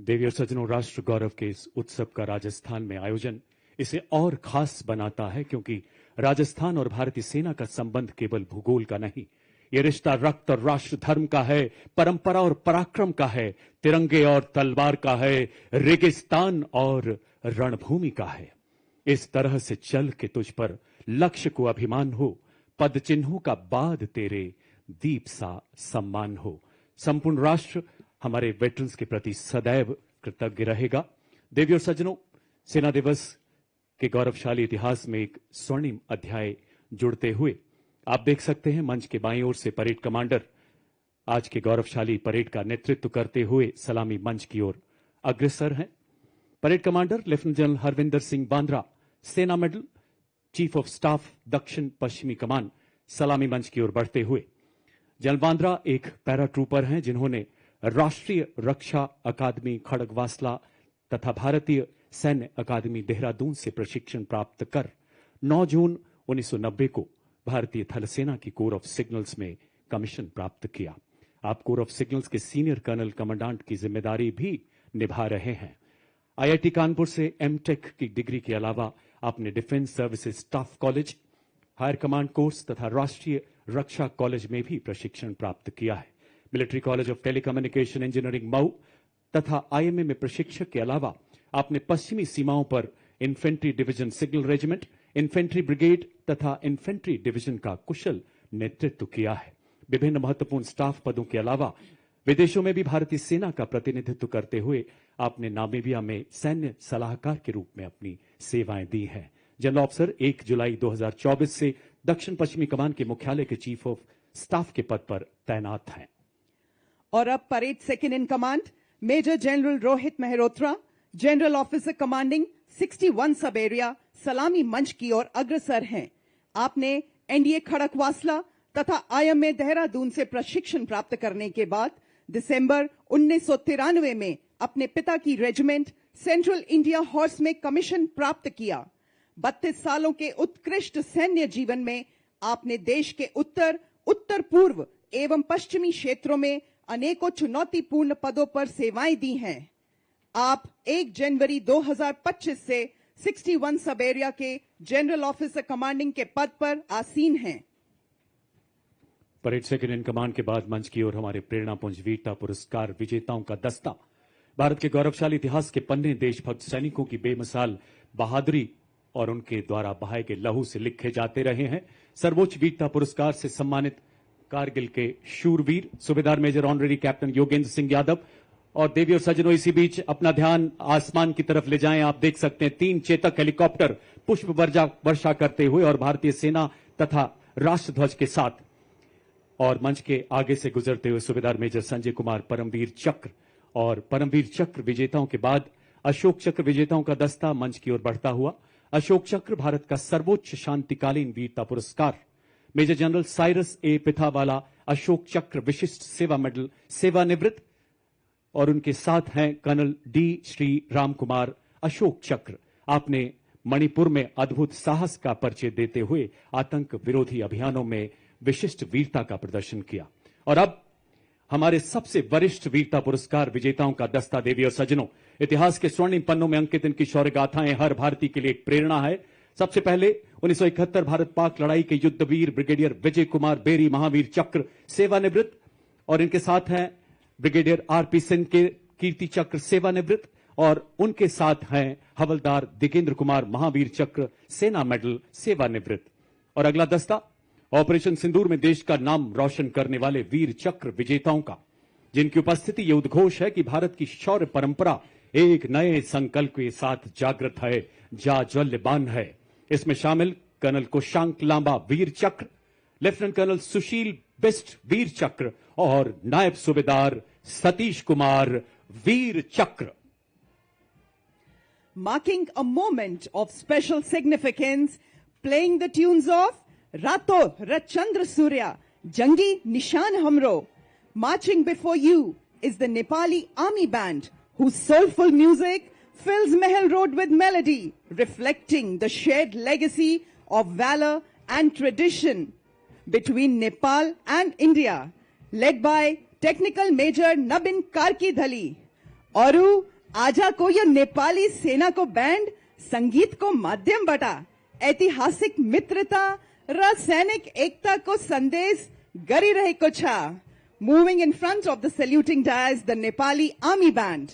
देवी और सज्जनों, राष्ट्र गौरव के इस उत्सव का राजस्थान में आयोजन इसे और खास बनाता है, क्योंकि राजस्थान और भारतीय सेना का संबंध केवल भूगोल का नहीं, ये रिश्ता रक्त और राष्ट्र धर्म का है, परंपरा और पराक्रम का है, तिरंगे और तलवार का है, रेगिस्तान और रणभूमि का है। इस तरह से चल के तुझ पर लक्ष्य को अभिमान हो, पद चिन्हों का बाद तेरे दीप सा सम्मान हो। संपूर्ण राष्ट्र हमारे वेटरन्स के प्रति सदैव कृतज्ञ रहेगा। देवी और सज्जनों, सेना दिवस के गौरवशाली इतिहास में एक स्वर्णिम अध्याय जुड़ते हुए आप देख सकते हैं मंच के बाईं ओर से परेड कमांडर आज के गौरवशाली परेड का नेतृत्व करते हुए सलामी मंच की ओर अग्रसर हैं। Parade commander lieutenant general Harvinder Singh Bandra, सेना मेडल, चीफ ऑफ स्टाफ दक्षिण पश्चिमी कमान, सलामी मंच की ओर बढ़ते हुए। जनरल बांद्रा एक पैरा ट्रूपर हैं जिन्होंने राष्ट्रीय रक्षा अकादमी खड़गवासला तथा भारतीय सैन्य अकादमी देहरादून से प्रशिक्षण प्राप्त कर 9 जून 1990 को भारतीय थल सेना की कोर ऑफ सिग्नल्स में कमीशन प्राप्त किया। आप कोर ऑफ सिग्नल्स के सीनियर कर्नल कमांडेंट की जिम्मेदारी भी निभा रहे हैं। आईआईटी कानपुर से एमटेक की डिग्री के अलावा आपने defence services staff college, higher command course तथा राष्ट्रीय रक्षा कॉलेज में भी प्रशिक्षण प्राप्त किया है। Military college of telecommunication engineering Mau तथा आईएमए में प्रशिक्षक के अलावा आपने पश्चिमी सीमाओं पर infantry division signal regiment, infantry brigade तथा इन्फेंट्री डिवीजन का कुशल नेतृत्व किया है। विभिन्न महत्वपूर्ण स्टाफ पदों के अलावा विदेशों में भी भारतीय सेना का प्रतिनिधित्व करते हुए आपने नामीबिया में सैन्य सलाहकार के रूप में अपनी सेवाएं दी हैं। जनरल ऑफिसर 1 जुलाई 2024 से दक्षिण पश्चिमी कमान के मुख्यालय के चीफ ऑफ स्टाफ के पद पर तैनात हैं। और अब parade second in command major general Rohit Mehrotra, general officer commanding 61 sub area, सलामी मंच की ओर अग्रसर हैं। आपने एनडीए खड़गवासला तथा आईएमए देहरादून से प्रशिक्षण प्राप्त करने के बाद दिसंबर 1993 में अपने पिता की रेजिमेंट सेंट्रल इंडिया हॉर्स में कमीशन प्राप्त किया। 32 सालों के उत्कृष्ट सैन्य जीवन में आपने देश के उत्तर, उत्तर पूर्व एवं पश्चिमी क्षेत्रों में अनेकों चुनौतीपूर्ण पदों पर सेवाएं दी हैं। आप 1 जनवरी 2025 से 61 सब एरिया के जनरल ऑफिसर कमांडिंग के पद पर आसीन हैं। परेड सेकंड इन कमांड के बाद मंच की ओर हमारे प्रेरणापुंज वीरता पुरस्कार विजेताओं का दस्ता। भारत के गौरवशाली इतिहास के पन्ने देशभक्त सैनिकों की बेमिसाल बहादुरी और उनके द्वारा बहाए गए लहू से लिखे जाते रहे हैं। सर्वोच्च वीरता पुरस्कार से सम्मानित कारगिल के शूरवीर subedar major honorary captain Yogendra Singh Yadav. और देवी और सज्जनों, इसी बीच अपना ध्यान आसमान की तरफ ले जाएं। आप देख सकते हैं 3 चेतक हेलीकॉप्टर पुष्प वर्षा करते हुए और भारतीय सेना तथा राष्ट्रध्वज के साथ, और मंच के आगे से गुजरते हुए सूबेदार मेजर संजय कुमार परमवीर चक्र। और परमवीर चक्र विजेताओं के बाद अशोक चक्र विजेताओं का दस्ता मंच की ओर बढ़ता हुआ। अशोक चक्र भारत का सर्वोच्च शांतिकालीन वीरता पुरस्कार। मेजर जनरल साइरस ए पिथावाला अशोक चक्र विशिष्ट सेवा मेडल सेवानिवृत्त, और उनके साथ हैं कर्नल डी श्री राम कुमार अशोक चक्र। आपने मणिपुर में अद्भुत साहस का परिचय देते हुए आतंक विरोधी अभियानों में विशिष्ट वीरता का प्रदर्शन किया। और अब हमारे सबसे वरिष्ठ वीरता पुरस्कार विजेताओं का दस्ता। देवी और सज्जनों, इतिहास के स्वर्णिम पन्नों में अंकित इनकी शौर्य गाथाएं हर भारतीय के लिए एक प्रेरणा है। सबसे पहले 1971 भारत पाक लड़ाई के युद्धवीर ब्रिगेडियर विजय कुमार बेरी महावीर चक्र सेवानिवृत्त, और इनके साथ हैं ब्रिगेडियर आरपी सिंह के कीर्ति चक्र सेवानिवृत्त, और उनके साथ हैं हवलदार दिगेंद्र कुमार महावीर चक्र सेना मेडल सेवानिवृत्त। और अगला दस्ता ऑपरेशन सिंदूर में देश का नाम रोशन करने वाले वीर चक्र विजेताओं का, जिनकी उपस्थिति ये उद्घोष है कि भारत की शौर्य परंपरा एक नए संकल्प के साथ जागृत है, जाज्वल्यमान है। इसमें शामिल कर्नल कुशांक लांबा वीर चक्र, लेफ्टिनेंट कर्नल सुशील बिस्ट वीर चक्र और नायब सूबेदार सतीश कुमार वीर चक्र। Marking a moment of special significance, playing the tunes of Rato Rachandra Surya, Jangi Nishan Hamro. Marching before you is the Nepali Army Band, whose soulful music fills Mahal Road with melody, reflecting the shared legacy of valor and tradition between Nepal and India, led by Technical Major Nabin Karki Dhali. Oru आजा को यो नेपाली सेना को band संगीत को माध्यम बटा ऐतिहासिक मित्रता र सैनिक एकता को संदेश गरी रहेको छ। Moving in front of the saluting dais the Nepali army band.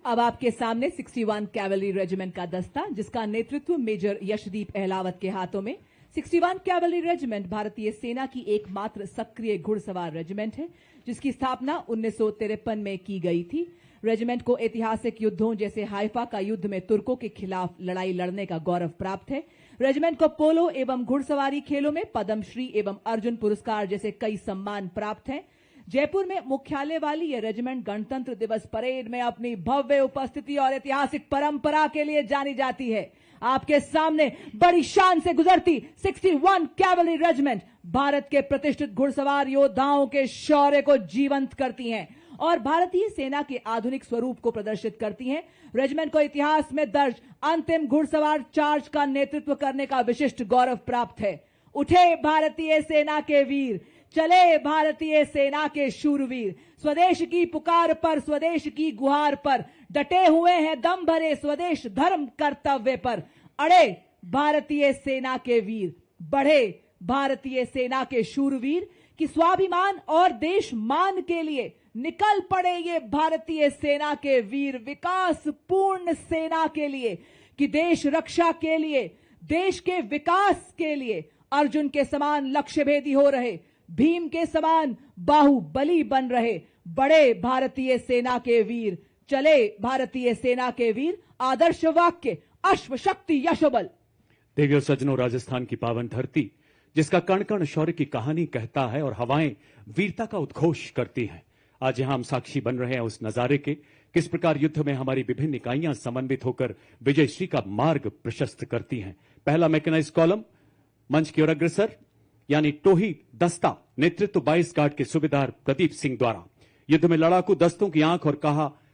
अब आपके सामने 61 कैवलरी रेजिमेंट का दस्ता, जिसका नेतृत्व मेजर यशदीप अहलावत के हाथों में। 61 कैवलरी रेजिमेंट भारतीय सेना की एकमात्र सक्रिय घुड़सवार रेजिमेंट है, जिसकी स्थापना 1953 में की गई थी। रेजिमेंट को ऐतिहासिक युद्धों जैसे हाइफा का युद्ध में तुर्कों के खिलाफ लड़ाई लड़ने का गौरव प्राप्त है। रेजिमेंट को पोलो एवं घुड़सवारी खेलों में पद्मश्री एवं अर्जुन पुरस्कार जैसे कई सम्मान प्राप्त हैं। जयपुर में मुख्यालय वाली यह रेजिमेंट गणतंत्र दिवस परेड में अपनी भव्य उपस्थिति और ऐतिहासिक परंपरा के लिए जानी जाती है। आपके सामने बड़ी शान से गुजरती 61 कैवलरी रेजिमेंट भारत के प्रतिष्ठित घुड़सवार योद्धाओं के शौर्य को जीवंत करती हैं और भारतीय सेना के आधुनिक स्वरूप को प्रदर्शित करती हैं। रेजिमेंट को इतिहास में दर्ज अंतिम घुड़सवार चार्ज का नेतृत्व करने का विशिष्ट गौरव प्राप्त है। उठे भारतीय सेना के वीर, चले भारतीय सेना के शूरवीर, स्वदेश की पुकार पर, स्वदेश की गुहार पर डटे हुए हैं दम भरे स्वदेश धर्म कर्तव्य पर। अड़े भारतीय सेना के वीर, बढ़े भारतीय सेना के शूरवीर कि स्वाभिमान और देश मान के लिए निकल पड़े ये भारतीय सेना के वीर, विकास पूर्ण सेना के लिए कि देश रक्षा के लिए, देश के विकास के लिए अर्जुन के समान लक्ष्य भेदी हो रहे, भीम के समान बाहुबली बन रहे। बड़े भारतीय सेना के वीर, चले भारतीय सेना के वीर, आदर्श वाक्य अश्व शक्ति यशोबल। देवियों सज्जनों, राजस्थान की पावन धरती जिसका कण कण शौर्य की कहानी कहता है और हवाएं वीरता का उद्घोष करती हैं। आज यहां हम साक्षी बन रहे हैं उस नजारे के, किस प्रकार युद्ध में हमारी विभिन्न इकाइयां समन्वित होकर विजयश्री का मार्ग प्रशस्त करती हैं। पहला मैकेनाइज कॉलम मंच की ओर अग्रसर, यानी टोही दस्ता, नेतृत्व 22 गार्ड के सूबेदार प्रदीप सिंह द्वारा। युद्ध में लड़ाकू दस्तों की आंख और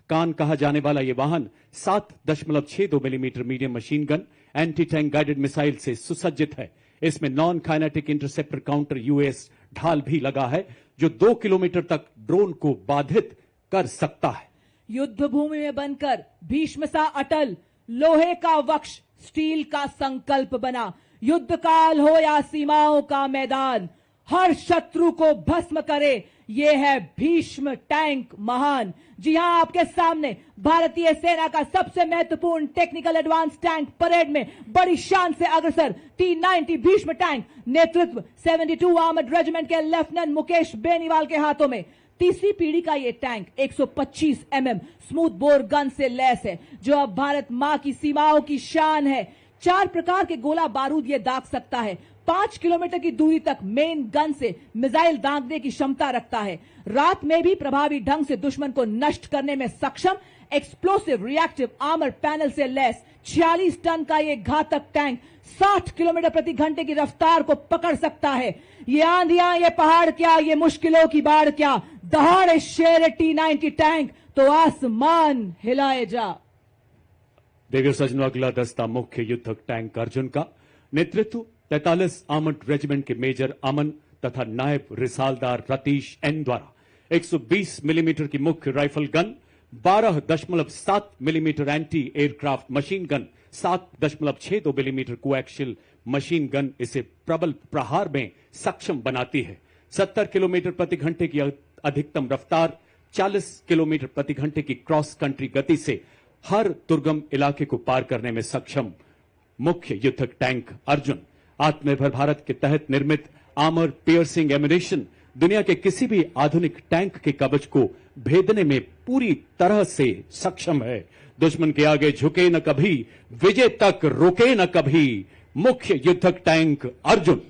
कान कहा जाने वाला यह वाहन 7.62 millimetre medium machine gun, anti tank guided missile से सुसज्जित है। इसमें non kinetic interceptor counter US ढाल भी लगा है, जो 2 किलोमीटर तक ड्रोन को बाधित कर सकता है। युद्ध भूमि में बनकर भीष्म सा अटल, लोहे का वक्ष स्टील का संकल्प बना। युद्ध काल हो या सीमाओं का मैदान, हर शत्रु को भस्म करे, ये है भीष्म टैंक महान। जी हां, आपके सामने भारतीय सेना का सबसे महत्वपूर्ण टेक्निकल एडवांस टैंक परेड में बड़ी शान से अग्रसर T90 भीष्म टैंक, नेतृत्व 72 आर्मर्ड रेजिमेंट के लेफ्टिनेंट मुकेश बेनीवाल के हाथों में। तीसरी पीढ़ी का ये tank 125 mm smooth bore gun से लैस है, जो अब भारत मां की सीमाओं की शान है। 4 प्रकार के गोला बारूद ये दाग सकता है। 5 किलोमीटर की दूरी तक मेन गन से मिसाइल दागने की क्षमता रखता है। रात में भी प्रभावी ढंग से दुश्मन को नष्ट करने में सक्षम एक्सप्लोसिव रिएक्टिव आर्मर पैनल से लैस 46 टन का ये घातक टैंक 60 किलोमीटर प्रति घंटे की रफ्तार को पकड़ सकता है। ये आंधियां, ये पहाड़ क्या, ये मुश्किलों की बाढ़ क्या, दहाड़े शेर T90 टैंक तो आसमान हिलाए जा। देवियों सज्जनों, अगला दस्ता मुख्य युद्धक टैंक अर्जुन का, नेतृत्व 43 आर्मर्ड रेजिमेंट के मेजर अमन तथा नायब रिसालदार रतीश एन द्वारा। 120 मिलीमीटर की मुख्य rifle gun, 12.7 millimetre anti aircraft machine gun, 7.62 millimetre coaxial machine gun इसे प्रबल प्रहार में सक्षम बनाती है। 70 किलोमीटर प्रति घंटे की अधिकतम रफ्तार, 40 किलोमीटर प्रति घंटे की क्रॉस कंट्री गति से हर दुर्गम इलाके को पार करने में सक्षम मुख्य युद्धक टैंक अर्जुन। आत्मनिर्भर भारत के तहत निर्मित आर्मर पियर्सिंग एम्यूनिशन दुनिया के किसी भी आधुनिक टैंक के कवच को भेदने में पूरी तरह से सक्षम है। दुश्मन के आगे झुके न कभी, विजय तक रुके न कभी, मुख्य युद्धक tank Arjun.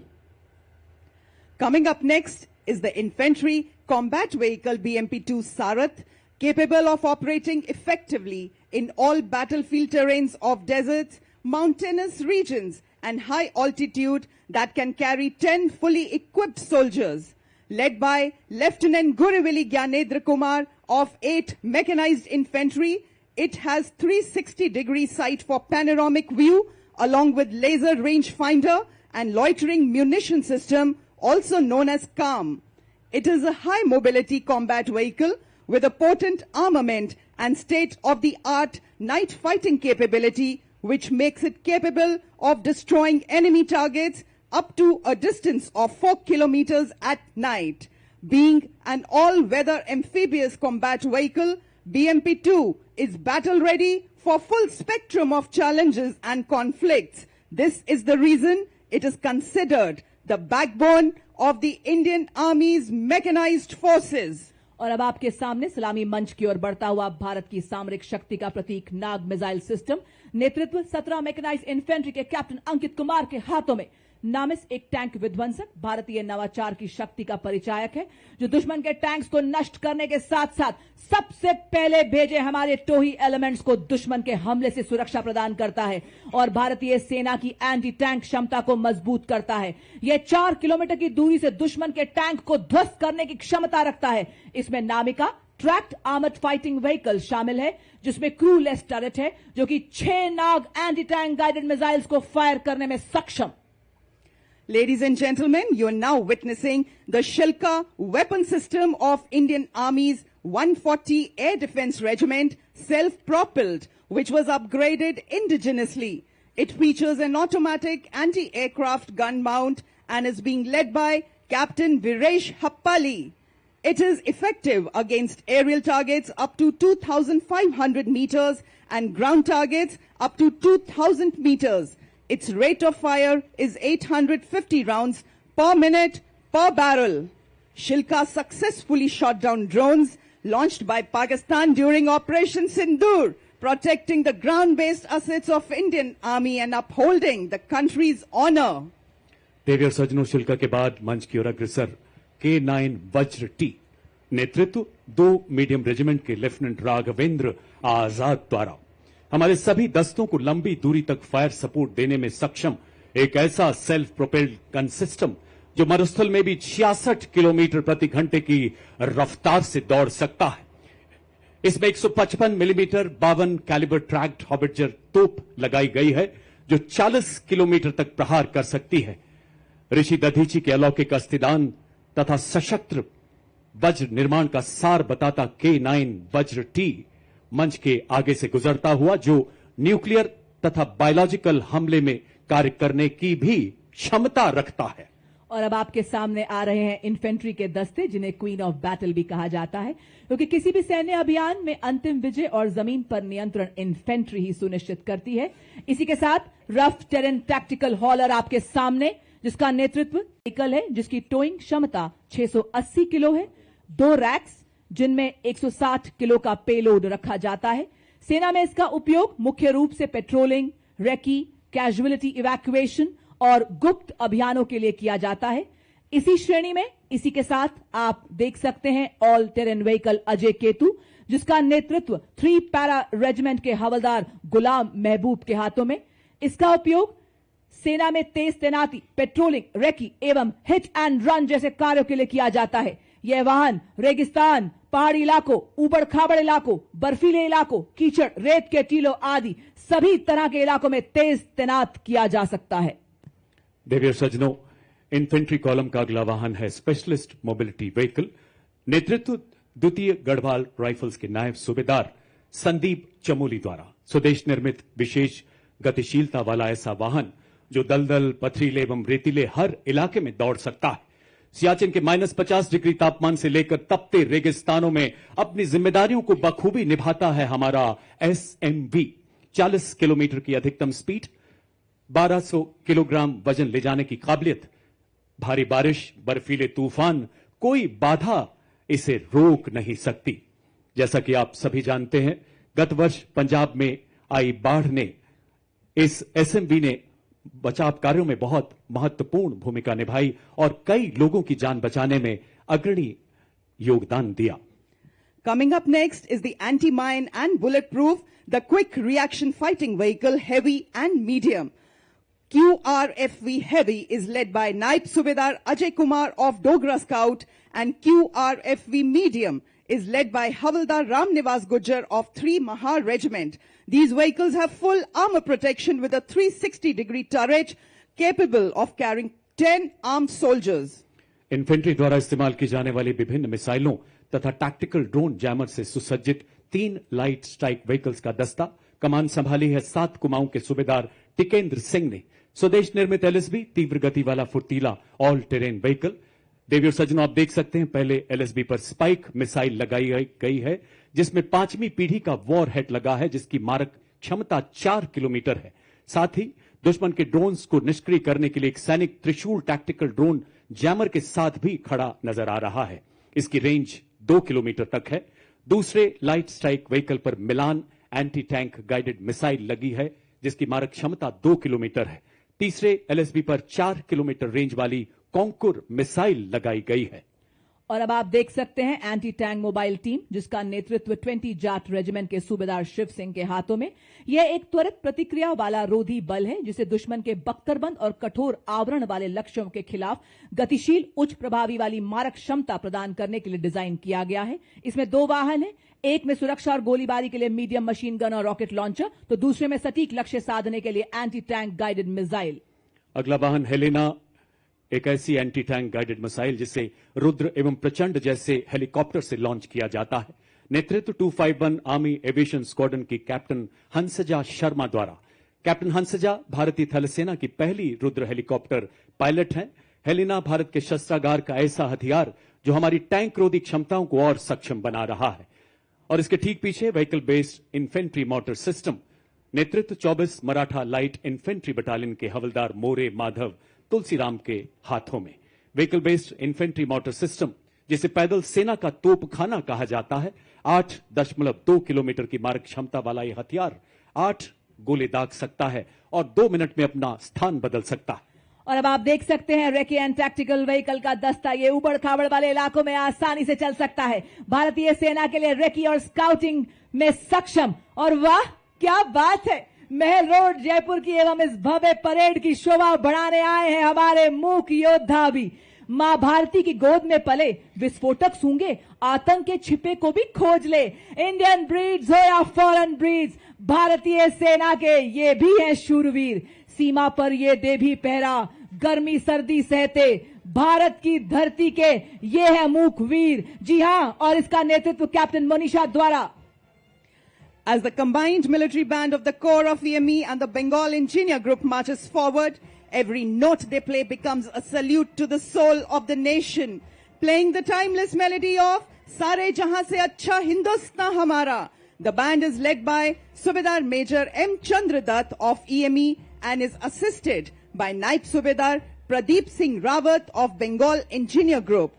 Coming up next is the infantry combat vehicle BMP-2 Sarath, capable of operating effectively in all battlefield terrains of deserts, mountainous regions and high altitude, that can carry 10 fully equipped soldiers. Led by Lieutenant Gurivili Gyanendra Kumar of 8 Mechanized Infantry, it has 360-degree sight for panoramic view along with laser rangefinder and loitering munition system, also known as CARM. It is a high mobility combat vehicle with a potent armament and state-of-the-art night fighting capability, which makes it capable of destroying enemy targets up to a distance of 4 kilometers at night. Being an all-weather amphibious combat vehicle, BMP-2 is battle-ready for full spectrum of challenges and conflicts. This is the reason it is considered the backbone of the Indian Army's mechanized forces. और अब आपके सामने सलामी मंच की ओर बढ़ता हुआ भारत की सामरिक शक्ति का प्रतीक नाग मिसाइल सिस्टम, नेतृत्व 17 मैकेनाइज्ड इन्फेंट्री के कैप्टन अंकित कुमार के हाथों में। नामिस एक टैंक विध्वंसक भारतीय नवाचार की शक्ति का परिचायक है, जो दुश्मन के टैंक्स को नष्ट करने के साथ साथ सबसे पहले भेजे हमारे टोही एलिमेंट्स को दुश्मन के हमले से सुरक्षा प्रदान करता है और भारतीय सेना की एंटी टैंक क्षमता को मजबूत करता है। यह 4 किलोमीटर की दूरी से दुश्मन के टैंक को ध्वस्त करने की क्षमता रखता है। इसमें नामिका ट्रैक्ड आर्मर्ड फाइटिंग व्हीकल शामिल है, जिसमें क्रूलेस टर्रेट है, जो कि 6 नाग एंटी टैंक गाइडेड मिसाइल्स को फायर करने में सक्षम। Ladies and gentlemen, you are now witnessing the Shilka weapon system of Indian Army's 140 Air Defense Regiment, self-propelled, which was upgraded indigenously. It features an automatic anti-aircraft gun mount and is being led by Captain Viresh Happali. It is effective against aerial targets up to 2,500 meters and ground targets up to 2,000 meters. Its rate of fire is 850 rounds per minute per barrel. Shilka successfully shot down drones launched by Pakistan during Operation Sindoor, protecting the ground-based assets of Indian Army and upholding the country's honor. देवियर सज्जनों, शिल्का के बाद मंच की ओर अग्रसर K9 वज्र T, नेतृत्व 2 medium regiment के lieutenant Raghavendra आजाद द्वारा हमारे सभी दस्तों को लंबी दूरी तक फायर सपोर्ट देने में सक्षम एक ऐसा सेल्फ प्रोपेल्ड गन सिस्टम जो मरुस्थल में भी 66 किलोमीटर प्रति घंटे की रफ्तार से दौड़ सकता है। इसमें 155 मिलीमीटर 52 कैलिबर ट्रैक्ड हॉबिटजर तोप लगाई गई है, जो 40 किलोमीटर तक प्रहार कर सकती है। ऋषि दधीची के अलौकिक अस्थिदान तथा सशस्त्र वज्र निर्माण का सार बताता K9 वज्र टी मंच के आगे से गुजरता हुआ, जो न्यूक्लियर तथा बायोलॉजिकल हमले में कार्य करने की भी क्षमता रखता है। और अब आपके सामने आ रहे हैं इन्फेंट्री के दस्ते, जिन्हें क्वीन ऑफ बैटल भी कहा जाता है, क्योंकि किसी भी सैन्य अभियान में अंतिम विजय और जमीन पर नियंत्रण इन्फेंट्री ही सुनिश्चित करती है। इसी के साथ रफ टेरेन टैक्टिकल हॉलर आपके सामने, जिसका नेतृत्व व्हीकल है, जिसकी टोइंग क्षमता 680 किलो है, 2 रैक्स जिनमें 160 किलो का पेलोड रखा जाता है। सेना में इसका उपयोग मुख्य रूप से पेट्रोलिंग, रेकी, कैजुअलिटी इवैक्यूएशन और गुप्त अभियानों के लिए किया जाता है। इसी श्रेणी में इसी के साथ आप देख सकते हैं all terrain vehicle Ajay Ketu, जिसका नेतृत्व 3 पैरा रेजिमेंट के हवलदार गुलाम महबूब के हाथों में। इसका उपयोग सेना में तेज तैनाती, पेट्रोलिंग, रेकी एवं हिट एंड रन जैसे कार्यों के लिए किया जाता है। यह वाहन रेगिस्तान, पहाड़ी इलाकों, ऊबड़ खाबड़ इलाकों, बर्फीले इलाकों, कीचड़, रेत के टीलों आदि सभी तरह के इलाकों में तेज तैनात किया जा सकता है। देवियर सज्जनों, इन्फेंट्री कॉलम का अगला वाहन है स्पेशलिस्ट मोबिलिटी व्हीकल, नेतृत्व द्वितीय गढ़वाल राइफल्स के नायब सूबेदार संदीप चमोली द्वारा। स्वदेश निर्मित विशेष गतिशीलता वाला ऐसा वाहन जो दलदल, पथरीले एवं रेतीले हर इलाके में दौड़ सकता है। सियाचिन के -50 डिग्री तापमान से लेकर तपते रेगिस्तानों में अपनी जिम्मेदारियों को बखूबी निभाता है हमारा SMV। 40 किलोमीटर की अधिकतम स्पीड, 1200 किलोग्राम वजन ले जाने की काबिलियत, भारी बारिश, बर्फीले तूफान, कोई बाधा इसे रोक नहीं सकती। जैसा कि आप सभी जानते हैं, गत वर्ष पंजाब में आई बाढ़ ने इस SMV ने बचाव कार्यों में बहुत महत्वपूर्ण भूमिका निभाई और कई लोगों की जान बचाने में अग्रणी योगदान दिया। Coming up next is the anti-mine and bulletproof, the quick reaction fighting vehicle, heavy and medium. QRFV Heavy is led by Naib Subedar Ajay Kumar of Dogra Scout, and QRFV Medium is led by Havaldar Ram Nivas Gujjar of 3 Mahar Regiment. These vehicles have full armor protection with a 360-degree turret capable of carrying 10 armed soldiers. Infantry द्वारा इस्तेमाल की जाने वाली विभिन्न मिसाइलों तथा tactical drone jammer से सुसज्जित 3 लाइट स्ट्राइक व्हीकल्स का दस्ता। कमान संभाली है 7 कुमाऊं के सूबेदार टिकेंद्र सिंह ने। स्वदेश निर्मित एलएसबी तीव्र गति वाला फुर्तीला ऑल टेरेन व्हीकल। देवी और सज्जनों, आप देख सकते हैं पहले एलएसबी पर स्पाइक मिसाइल लगाई गई है, जिसमें 5वीं पीढ़ी का वॉर हेड लगा है, जिसकी मारक क्षमता 4 किलोमीटर है। साथ ही दुश्मन के ड्रोन्स को निष्क्रिय करने के लिए एक सैनिक त्रिशूल टैक्टिकल ड्रोन जैमर के साथ भी खड़ा नजर आ रहा है। इसकी रेंज 2 किलोमीटर तक है। दूसरे लाइट स्ट्राइक व्हीकल पर मिलान एंटी टैंक गाइडेड मिसाइल लगी है, जिसकी मारक क्षमता 2 किलोमीटर है। तीसरे एलएसबी पर 4 किलोमीटर रेंज वाली कॉन्कुर मिसाइल लगाई गई है। और अब आप देख सकते हैं एंटी टैंक मोबाइल टीम, जिसका नेतृत्व 20 जाट रेजिमेंट के सूबेदार शिव सिंह के हाथों में। यह एक त्वरित प्रतिक्रिया वाला रोधी बल है, जिसे दुश्मन के बख्तरबंद और कठोर आवरण वाले लक्ष्यों के खिलाफ गतिशील उच्च प्रभावी वाली मारक क्षमता प्रदान करने के लिए डिजाइन किया गया है। इसमें 2 वाहन है, एक में सुरक्षा और गोलीबारी के लिए मीडियम मशीन गन और रॉकेट लॉन्चर, तो दूसरे में सटीक लक्ष्य साधने के लिए एंटी टैंक गाइडेड मिसाइल। अगला वाहन हेलेना, एक ऐसी एंटी टैंक गाइडेड मिसाइल जिसे रुद्र एवं प्रचंड जैसे हेलीकॉप्टर से लॉन्च किया जाता है। नेतृत्व 251 आर्मी एविएशन स्क्वाड्रन की कैप्टन हंसजा शर्मा द्वारा। कैप्टन हंसजा भारतीय थल सेना की पहली रुद्र हेलीकॉप्टर पायलट हैं। हेलेना भारत के शस्त्रागार का ऐसा हथियार जो हमारी टैंक रोधी क्षमताओं को और सक्षम बना रहा है। और इसके ठीक पीछे vehicle based infantry motor system. नेतृत्व 24 मराठा लाइट इन्फेंट्री बटालियन के हवलदार मोरे माधव तुलसीराम के हाथों में। Vehicle based infantry motor system, जिसे पैदल सेना का तोपखाना कहा जाता है, 8.2 किलोमीटर की मारक क्षमता वाला यह हथियार 8 गोले दाग सकता है और 2 मिनट में अपना स्थान बदल सकता है। और अब आप देख सकते हैं रेकी एंड टैक्टिकल व्हीकल का दस्ता। ये उबड़ खाबड़ वाले इलाकों में आसानी से चल सकता है। भारतीय सेना के लिए रेकी और स्काउटिंग में सक्षम। और वाह क्या बात है, महल रोड जयपुर की एवं इस भव्य परेड की शोभा बढ़ाने आए हैं हमारे मूक योद्धा भी। मां भारती की गोद में पले, विस्फोटक सूंघे, आतंक के छिपे को भी खोज ले। इंडियन ब्रीड्स हो या फॉरेन ब्रीड्स, भारतीय सेना के ये भी हैं शूरवीर। सीमा पर ये दे भी पहरा, गर्मी सर्दी सहते, भारत की धरती के ये है मूक वीर। जी हां, और इसका नेतृत्व कैप्टन मोनिशा द्वारा। As the combined military band of the Corps of EME and the Bengal Engineer Group marches forward, every note they play becomes a salute to the soul of the nation, playing the timeless melody of Sare Jahan Se Acha Hindustan Hamara. The band is led by Subedar Major M. Chandradutt of EME and is assisted by Naib Subedar Pradeep Singh Rawat of Bengal Engineer Group.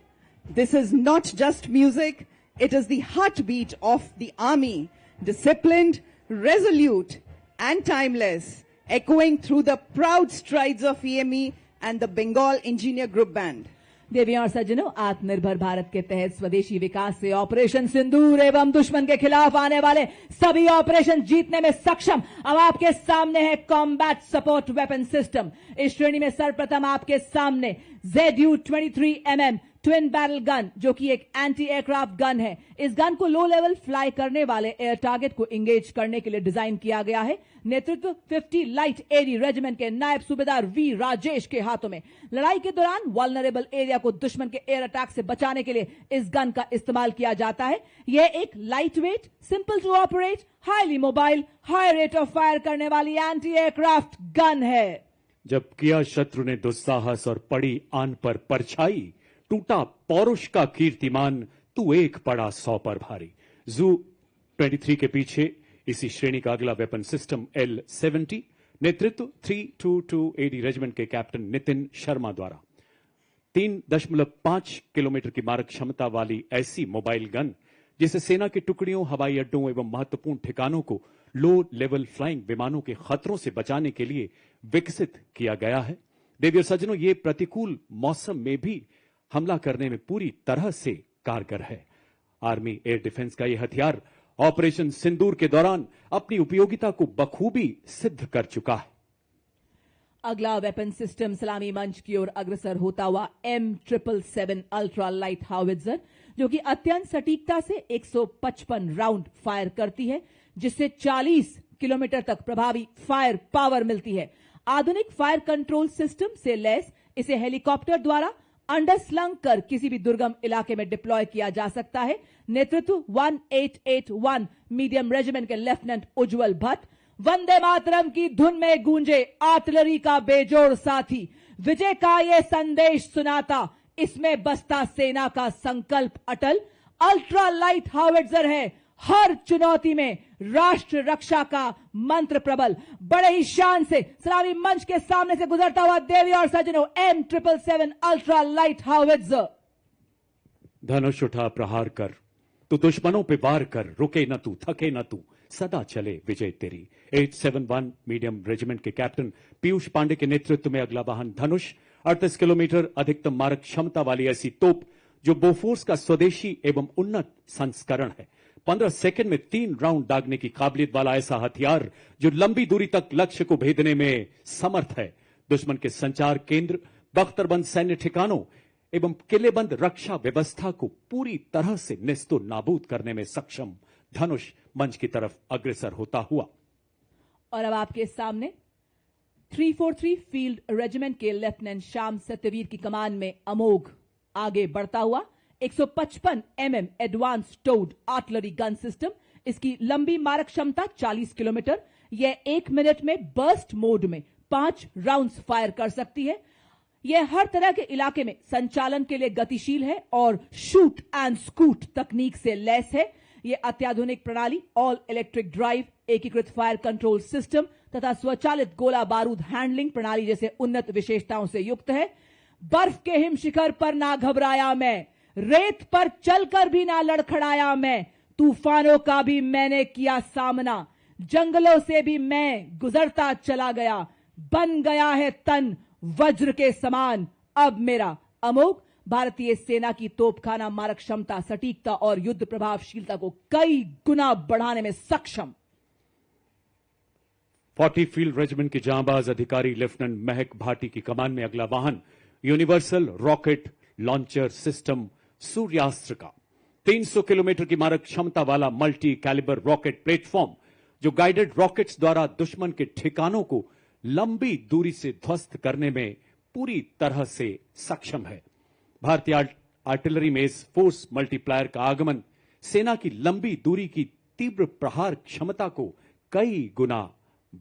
This is not just music, it is the heartbeat of the army. Disciplined, resolute and timeless, echoing through the proud strides of EME and the Bengal Engineer Group Band. देवियों और सज्जनों, आत्मनिर्भर भारत के तहत स्वदेशी विकास से operation सिंदूर एवं दुश्मन के खिलाफ आने वाले सभी ऑपरेशन जीतने में सक्षम अब आपके सामने है कॉम्बैट सपोर्ट वेपन सिस्टम। इस श्रेणी में सर्वप्रथम आपके सामने ZU-23mm ट्विन बैरल गन, जो कि एक एंटी एयरक्राफ्ट गन है। इस गन को लो लेवल फ्लाई करने वाले एयर टारगेट को इंगेज करने के लिए डिजाइन किया गया है। नेतृत्व 50 लाइट एडी रेजिमेंट के नायब सूबेदार वी राजेश के हाथों में। लड़ाई के दौरान वल्नरेबल एरिया को दुश्मन के एयर अटैक से बचाने के लिए इस गन का इस्तेमाल किया जाता है। यह एक light weight, simple to operate, highly mobile, high rate of fire करने वाली एंटी एयरक्राफ्ट गन है। जब किया शत्रु ने दुस्साहस और पड़ी आन पर परछाई, टूटा पौरुष का कीर्तिमान, तू एक पड़ा 100 पर भारी। ZU-23 के पीछे इसी श्रेणी का अगला वेपन सिस्टम L-70, नेतृत्व 322 AD रेजिमेंट के कैप्टन नितिन शर्मा द्वारा। 3.5 किलोमीटर की मारक क्षमता वाली ऐसी मोबाइल गन, जिसे सेना की टुकड़ियों, हवाई अड्डों एवं महत्वपूर्ण ठिकानों को लो लेवल फ्लाइंग विमानों के खतरों से बचाने के लिए विकसित किया गया है। देवी और सज्जनों, ये प्रतिकूल मौसम में भी हमला करने में पूरी तरह से कारगर है। आर्मी एयर डिफेंस का यह हथियार ऑपरेशन सिंदूर के दौरान अपनी उपयोगिता को बखूबी सिद्ध कर चुका है। अगला वेपन सिस्टम सलामी मंच की ओर अग्रसर होता हुआ M777 अल्ट्रा लाइट हाउवित्जर, जो कि अत्यंत सटीकता से 155 राउंड फायर करती है, जिससे 40 किलोमीटर तक प्रभावी फायर पावर मिलती है। आधुनिक फायर कंट्रोल सिस्टम से लैस इसे हेलीकॉप्टर द्वारा अंडर स्लंग कर किसी भी दुर्गम इलाके में डिप्लॉय किया जा सकता है। नेतृत्व 1881 मीडियम रेजिमेंट के लेफ्टिनेंट उज्जवल भट्ट। वंदे मातरम की धुन में गूंजे आर्टिलरी का बेजोड़ साथी, विजय का ये संदेश सुनाता, इसमें बसता सेना का संकल्प अटल। अल्ट्रा लाइट हाउविट्जर है हर चुनौती में राष्ट्र रक्षा का मंत्र प्रबल। बड़े ही शान से सलामी मंच के सामने से गुजरता हुआ देवी और सज्जनों M777 अल्ट्रा लाइट हाउविट्जर। धनुष उठा प्रहार कर, तू दुश्मनों पे वार कर, रुके न तू, थके न तू, सदा चले विजय तेरी। 871 मीडियम रेजिमेंट के कैप्टन पीयूष पांडे के नेतृत्व में अगला वाहन धनुष 38 किलोमीटर अधिकतम मारक क्षमता वाली ऐसी तोप जो बोफोर्स का स्वदेशी एवं उन्नत संस्करण है। 15 सेकंड में 3 राउंड दागने की काबिलियत वाला ऐसा हथियार जो लंबी दूरी तक लक्ष्य को भेदने में समर्थ है। दुश्मन के संचार केंद्र, बख्तरबंद सैन्य ठिकानों एवं किलेबंद रक्षा व्यवस्था को पूरी तरह से नेस्तो नाबूद करने में सक्षम धनुष मंच की तरफ अग्रसर होता हुआ। और अब आपके सामने 343 फील्ड रेजिमेंट के लेफ्टिनेंट श्याम सत्यवीर की कमान में अमोघ आगे बढ़ता हुआ 155 mm advance toad artillery gun system. इसकी लंबी मारक क्षमता 40 किलोमीटर। यह 1 मिनट में बर्स्ट मोड में 5 राउंड्स फायर कर सकती है। यह हर तरह के इलाके में संचालन के लिए गतिशील है और शूट एंड स्कूट तकनीक से लैस है। यह अत्याधुनिक प्रणाली, ऑल इलेक्ट्रिक ड्राइव, एकीकृत फायर कंट्रोल सिस्टम तथा स्वचालित गोला बारूद हैंडलिंग प्रणाली जैसे उन्नत विशेषताओं से युक्त है। बर्फ के हिम शिखर पर ना घबराया मैं, रेत पर चलकर भी ना लड़खड़ाया मैं, तूफानों का भी मैंने किया सामना, जंगलों से भी मैं गुजरता चला गया, बन गया है तन वज्र के समान अब मेरा। अमोघ भारतीय सेना की तोपखाना मारक क्षमता, सटीकता और युद्ध प्रभावशीलता को कई गुना बढ़ाने में सक्षम। 40 फील्ड रेजिमेंट के जांबाज अधिकारी लेफ्टिनेंट महक भाटी की कमान में अगला वाहन यूनिवर्सल रॉकेट लॉन्चर सिस्टम सूर्यास्त्र का 300 किलोमीटर की मारक क्षमता वाला मल्टी कैलिबर रॉकेट प्लेटफॉर्म जो गाइडेड रॉकेट्स द्वारा दुश्मन के ठिकानों को लंबी दूरी से ध्वस्त करने में पूरी तरह से सक्षम है। भारतीय आर्टिलरी में इस फोर्स मल्टीप्लायर का आगमन सेना की लंबी दूरी की तीव्र प्रहार क्षमता को कई गुना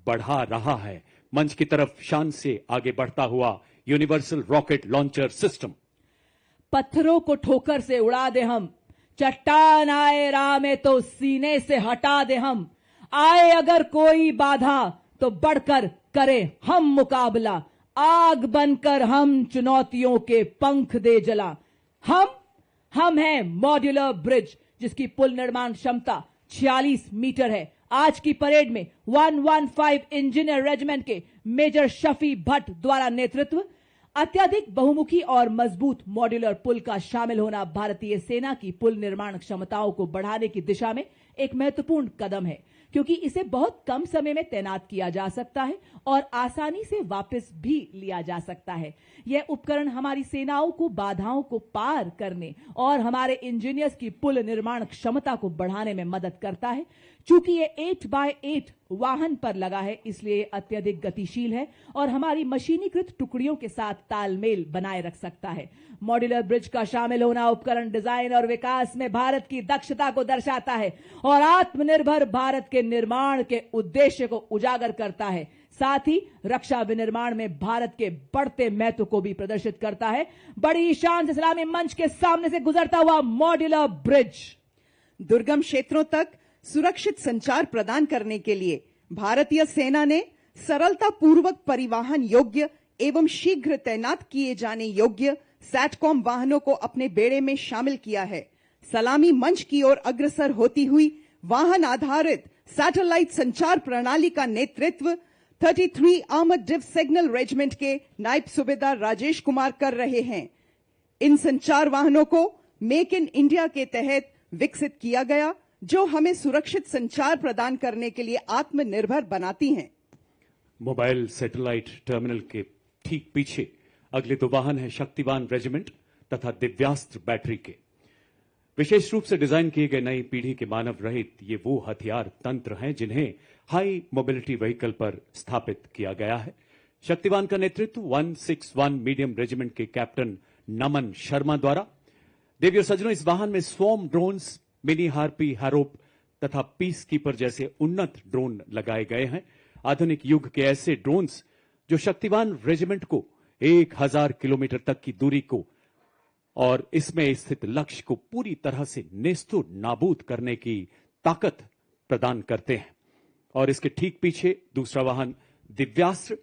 बढ़ा रहा है। मंच की तरफ शान से आगे बढ़ता हुआ यूनिवर्सल रॉकेट लॉन्चर सिस्टम। पत्थरों को ठोकर से उड़ा दे हम, चट्टान आए राह में तो सीने से हटा दे हम, आए अगर कोई बाधा तो बढ़कर करे हम मुकाबला, आग बनकर हम चुनौतियों के पंख दे जला। हम हैं मॉड्यूलर ब्रिज जिसकी पुल निर्माण क्षमता 46 मीटर है। आज की परेड में 115 इंजीनियर रेजिमेंट के मेजर शफी भट्ट द्वारा नेतृत्व। अत्यधिक बहुमुखी और मजबूत मॉड्यूलर पुल का शामिल होना भारतीय सेना की पुल निर्माण क्षमताओं को बढ़ाने की दिशा में एक महत्वपूर्ण कदम है, क्योंकि इसे बहुत कम समय में तैनात किया जा सकता है और आसानी से वापस भी लिया जा सकता है। यह उपकरण हमारी सेनाओं को बाधाओं को पार करने और हमारे इंजीनियर्स की पुल निर्माण क्षमता को बढ़ाने में मदद करता है। चूंकि यह 8x8 वाहन पर लगा है, इसलिए अत्यधिक गतिशील है और हमारी मशीनीकृत टुकड़ियों के साथ तालमेल बनाए रख सकता है। मॉड्यूलर ब्रिज का शामिल होना उपकरण डिजाइन और विकास में भारत की दक्षता को दर्शाता है और आत्मनिर्भर भारत के निर्माण के उद्देश्य को उजागर करता है। साथ ही रक्षा विनिर्माण में भारत के बढ़ते महत्व को भी प्रदर्शित करता है। बड़ी शान से सलामी मंच के सामने से गुजरता हुआ मॉड्यूलर ब्रिज दुर्गम क्षेत्रों तक सुरक्षित संचार प्रदान करने के लिए भारतीय सेना ने सरलता पूर्वक परिवहन योग्य एवं शीघ्र तैनात किए जाने योग्य सैटकॉम वाहनों को अपने बेड़े में शामिल किया है। सलामी मंच की ओर अग्रसर होती हुई वाहन आधारित सैटेलाइट संचार प्रणाली का नेतृत्व 33 आर्मर्ड डिव सिग्नल रेजिमेंट के नायब सूबेदार राजेश कुमार कर रहे हैं। इन संचार वाहनों को मेक इन इंडिया के तहत विकसित किया गया, जो हमें सुरक्षित संचार प्रदान करने के लिए आत्मनिर्भर बनाती हैं। मोबाइल सैटेलाइट टर्मिनल के ठीक पीछे अगले 2 वाहन है शक्तिवान रेजिमेंट तथा दिव्यास्त्र बैटरी के। विशेष रूप से डिजाइन किए गए नई पीढ़ी के मानव रहित ये वो हथियार तंत्र हैं जिन्हें हाई मोबिलिटी व्हीकल पर स्थापित किया गया है। शक्तिवान का नेतृत्व 161 मीडियम रेजिमेंट के कैप्टन नमन शर्मा द्वारा। देवियों सज्जनों, इस वाहन में स्वॉर्म ड्रोन्स, मिनी हार्पी, हैरोप तथा पीस कीपर जैसे उन्नत ड्रोन लगाए गए हैं। आधुनिक युग के ऐसे ड्रोन्स जो शक्तिवान रेजिमेंट को 1000 किलोमीटर तक की दूरी को और इसमें स्थित लक्ष्य को पूरी तरह से नेस्तो नाबूद करने की ताकत प्रदान करते हैं। और इसके ठीक पीछे दूसरा वाहन दिव्यास्त्र,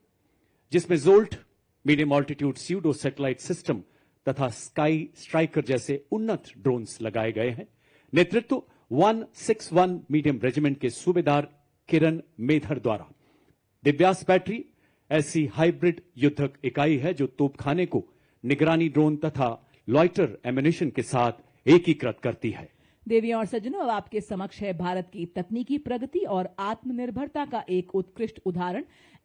जिसमें jolt, medium altitude pseudo satellite system तथा स्काई स्ट्राइकर जैसे उन्नत ड्रोन्स लगाए गए हैं। नेतृत्व 161 मीडियम रेजिमेंट के सूबेदार किरण मेधर द्वारा। दिव्यास्त्र बैटरी ऐसी हाइब्रिड युद्धक इकाई है जो तोपखाने को निगरानी ड्रोन तथा लॉइटर एम्यूनिशन के साथ एकीकृत करती है। देवियों और सज्जनों, अब आपके समक्ष है भारत की तकनीकी प्रगति और आत्मनिर्भरता का एक उत्कृष्ट उदाहरण,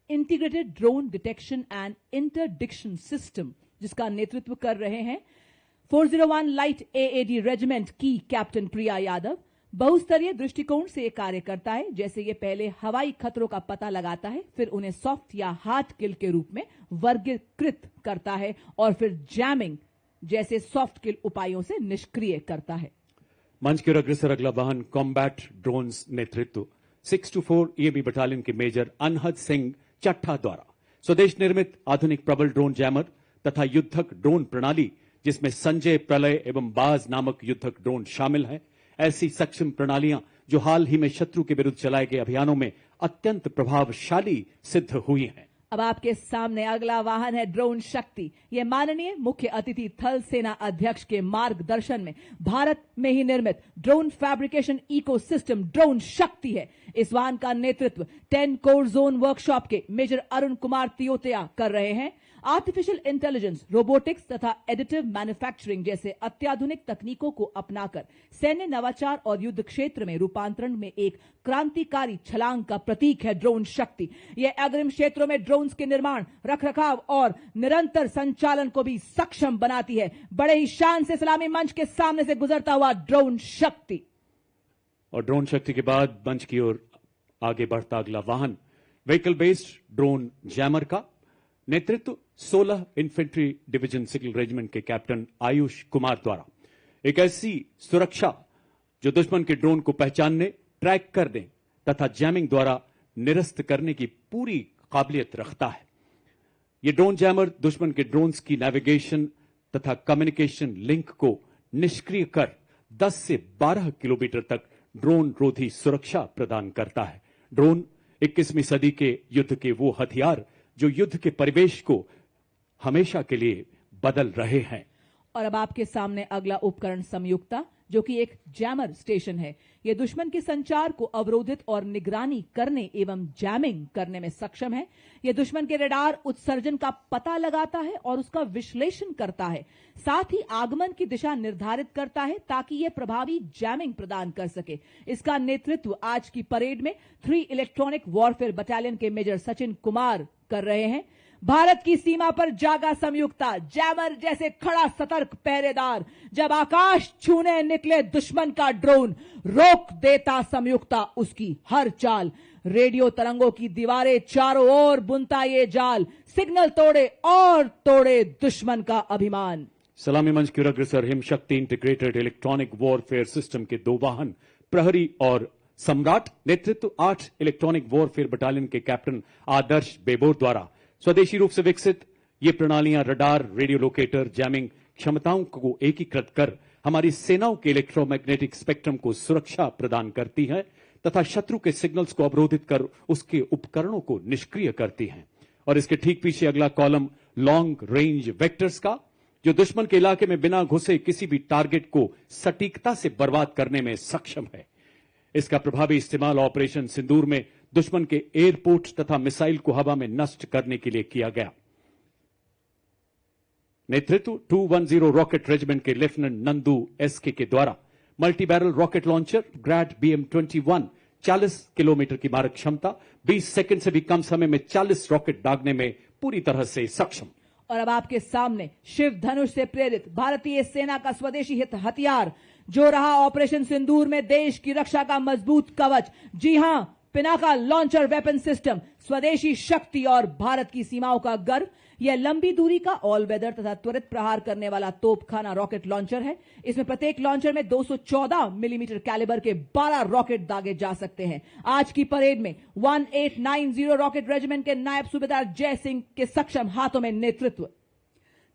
integrated drone detection and interdiction system, जिसका नेतृत्व कर रहे हैं 401 लाइट एएडी रेजिमेंट की कैप्टन प्रिया यादव। बहुस्तरीय दृष्टिकोण से कार्य करता है। जैसे ये पहले हवाई खतरों का पता लगाता है, फिर उन्हें सॉफ्ट या हार्ड किल के रूप में वर्गीकृत करता है और फिर जैमिंग जैसे सॉफ्ट किल उपायों से निष्क्रिय करता है। मंच की ओर अग्रसर अगला वाहन कॉम्बैट ड्रोन्स नेतृत्व 624 ईएबी बटालियन के मेजर अनहद सिंह चट्ठा द्वारा। स्वदेश निर्मित आधुनिक प्रबल ड्रोन जैमर तथा युद्धक ड्रोन प्रणाली, जिसमें संजय, प्रलय एवं बाज नामक युद्धक ड्रोन शामिल हैं। ऐसी सक्षम प्रणालियां जो हाल ही में शत्रु के विरुद्ध चलाए गए अभियानों में अत्यंत प्रभावशाली सिद्ध हुई हैं। अब आपके सामने अगला वाहन है ड्रोन शक्ति। यह माननीय मुख्य अतिथि थल सेना अध्यक्ष के मार्गदर्शन में भारत में ही निर्मित ड्रोन फैब्रिकेशन इकोसिस्टम ड्रोन शक्ति है। इस वाहन का नेतृत्व 10 कोर जोन वर्कशॉप के मेजर अरुण कुमार तियोतिया कर रहे हैं। आर्टिफिशियल इंटेलिजेंस, रोबोटिक्स तथा एडिटिव मैन्युफैक्चरिंग जैसे अत्याधुनिक तकनीकों को अपनाकर सैन्य नवाचार और युद्ध क्षेत्र में रूपांतरण में एक क्रांतिकारी छलांग का प्रतीक है ड्रोन शक्ति। यह अग्रिम क्षेत्रों में ड्रोन्स के निर्माण, रखरखाव और निरंतर संचालन को भी सक्षम बनाती है। बड़े ही शान से सलामी मंच के सामने से गुजरता हुआ ड्रोन शक्ति। और ड्रोन शक्ति के बाद मंच की ओर आगे बढ़ता अगला वाहन व्हीकल बेस्ड ड्रोन जैमर का नेतृत्व 16 इन्फेंट्री डिवीजन सिविल रेजिमेंट के कैप्टन आयुष कुमार द्वारा। एक ऐसी सुरक्षा जो दुश्मन के ड्रोन को पहचानने, ट्रैक करने तथा जैमिंग द्वारा निरस्त करने की पूरी काबिलियत रखता है। यह ड्रोन जैमर दुश्मन के ड्रोन्स की नेविगेशन तथा कम्युनिकेशन लिंक को निष्क्रिय कर 10 से 12 किलोमीटर तक ड्रोन रोधी सुरक्षा प्रदान करता है। ड्रोन 21वीं सदी के युद्ध के वो हथियार जो युद्ध के परिवेश को हमेशा के लिए बदल रहे हैं। और अब आपके सामने अगला उपकरण संयुक्ता, जो कि एक जैमर स्टेशन है। यह दुश्मन के संचार को अवरोधित और निगरानी करने एवं जैमिंग करने में सक्षम है। यह दुश्मन के रडार उत्सर्जन का पता लगाता है और उसका विश्लेषण करता है, साथ ही आगमन की दिशा निर्धारित करता है ताकि यह प्रभावी जैमिंग प्रदान कर सके। इसका नेतृत्व आज की परेड में 3 इलेक्ट्रॉनिक वॉरफेयर बटालियन के मेजर सचिन कुमार कर रहे हैं। भारत की सीमा पर जागा संयुक्ता, जैमर जैसे खड़ा सतर्क पहरेदार। जब आकाश छूने निकले दुश्मन का ड्रोन, रोक देता संयुक्ता उसकी हर चाल। रेडियो तरंगों की दीवारें चारों ओर बुनता ये जाल, सिग्नल तोड़े और तोड़े दुश्मन का अभिमान। सलामी मंच की ओर अग्रसर हिम शक्ति इंटीग्रेटेड इलेक्ट्रॉनिक वॉरफेयर सिस्टम के 2 वाहन प्रहरी और सम्राट। नेतृत्व 8 इलेक्ट्रॉनिक वॉरफेयर बटालियन के कैप्टन आदर्श बेबोर द्वारा। स्वदेशी रूप से विकसित ये प्रणालियां रडार, रेडियो लोकेटर, जैमिंग क्षमताओं को एकीकृत कर हमारी सेनाओं के इलेक्ट्रोमैग्नेटिक स्पेक्ट्रम को सुरक्षा प्रदान करती हैं तथा शत्रु के सिग्नल्स को अवरोधित कर उसके उपकरणों को निष्क्रिय करती हैं। और इसके ठीक पीछे अगला कॉलम लॉन्ग रेंज वेक्टर्स का, जो दुश्मन के इलाके में बिना घुसे किसी भी टारगेट को सटीकता से बर्बाद करने में सक्षम है। इसका प्रभावी इस्तेमाल ऑपरेशन सिंदूर में दुश्मन के एयरपोर्ट तथा मिसाइल को हवा में नष्ट करने के लिए किया गया। नेतृत्व 210 रॉकेट रेजिमेंट के लेफ्टिनेंट नंदू एसके के द्वारा। Multi barrel rocket launcher Grad BM-21 40 kilometre की मारक क्षमता, 20 सेकंड से भी कम समय में 40 रॉकेट दागने में पूरी तरह से सक्षम। और अब आपके सामने शिव धनुष से प्रेरित भारतीय सेना का स्वदेशी हित हथियार, जो रहा ऑपरेशन सिंदूर में देश की रक्षा का मजबूत कवच। जी हां, पिनाका लॉन्चर वेपन सिस्टम, स्वदेशी शक्ति और भारत की सीमाओं का गर्व। यह लंबी दूरी का ऑल वेदर तथा त्वरित प्रहार करने वाला तोपखाना रॉकेट लॉन्चर है। इसमें प्रत्येक लॉन्चर में 214 मिलीमीटर कैलिबर के 12 रॉकेट दागे जा सकते हैं। आज की परेड में 1890 रॉकेट रेजिमेंट के नायब सूबेदार जय सिंह के सक्षम हाथों में नेतृत्व।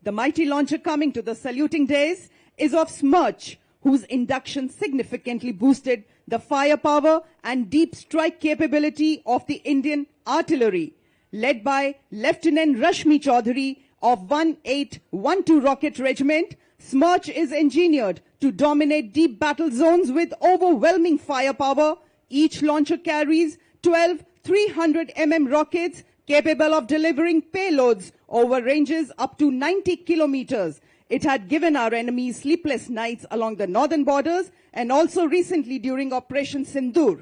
The mighty launcher coming to the saluting days is of Smerch, whose induction significantly boosted the firepower and deep strike capability of the Indian artillery. Led by Lieutenant Rashmi Chaudhary of 1812 Rocket Regiment, Smerch is engineered to dominate deep battle zones with overwhelming firepower. Each launcher carries 12 300 mm rockets capable of delivering payloads over ranges up to 90 kilometers. It had given our enemies sleepless nights along the northern borders and also recently during Operation Sindoor.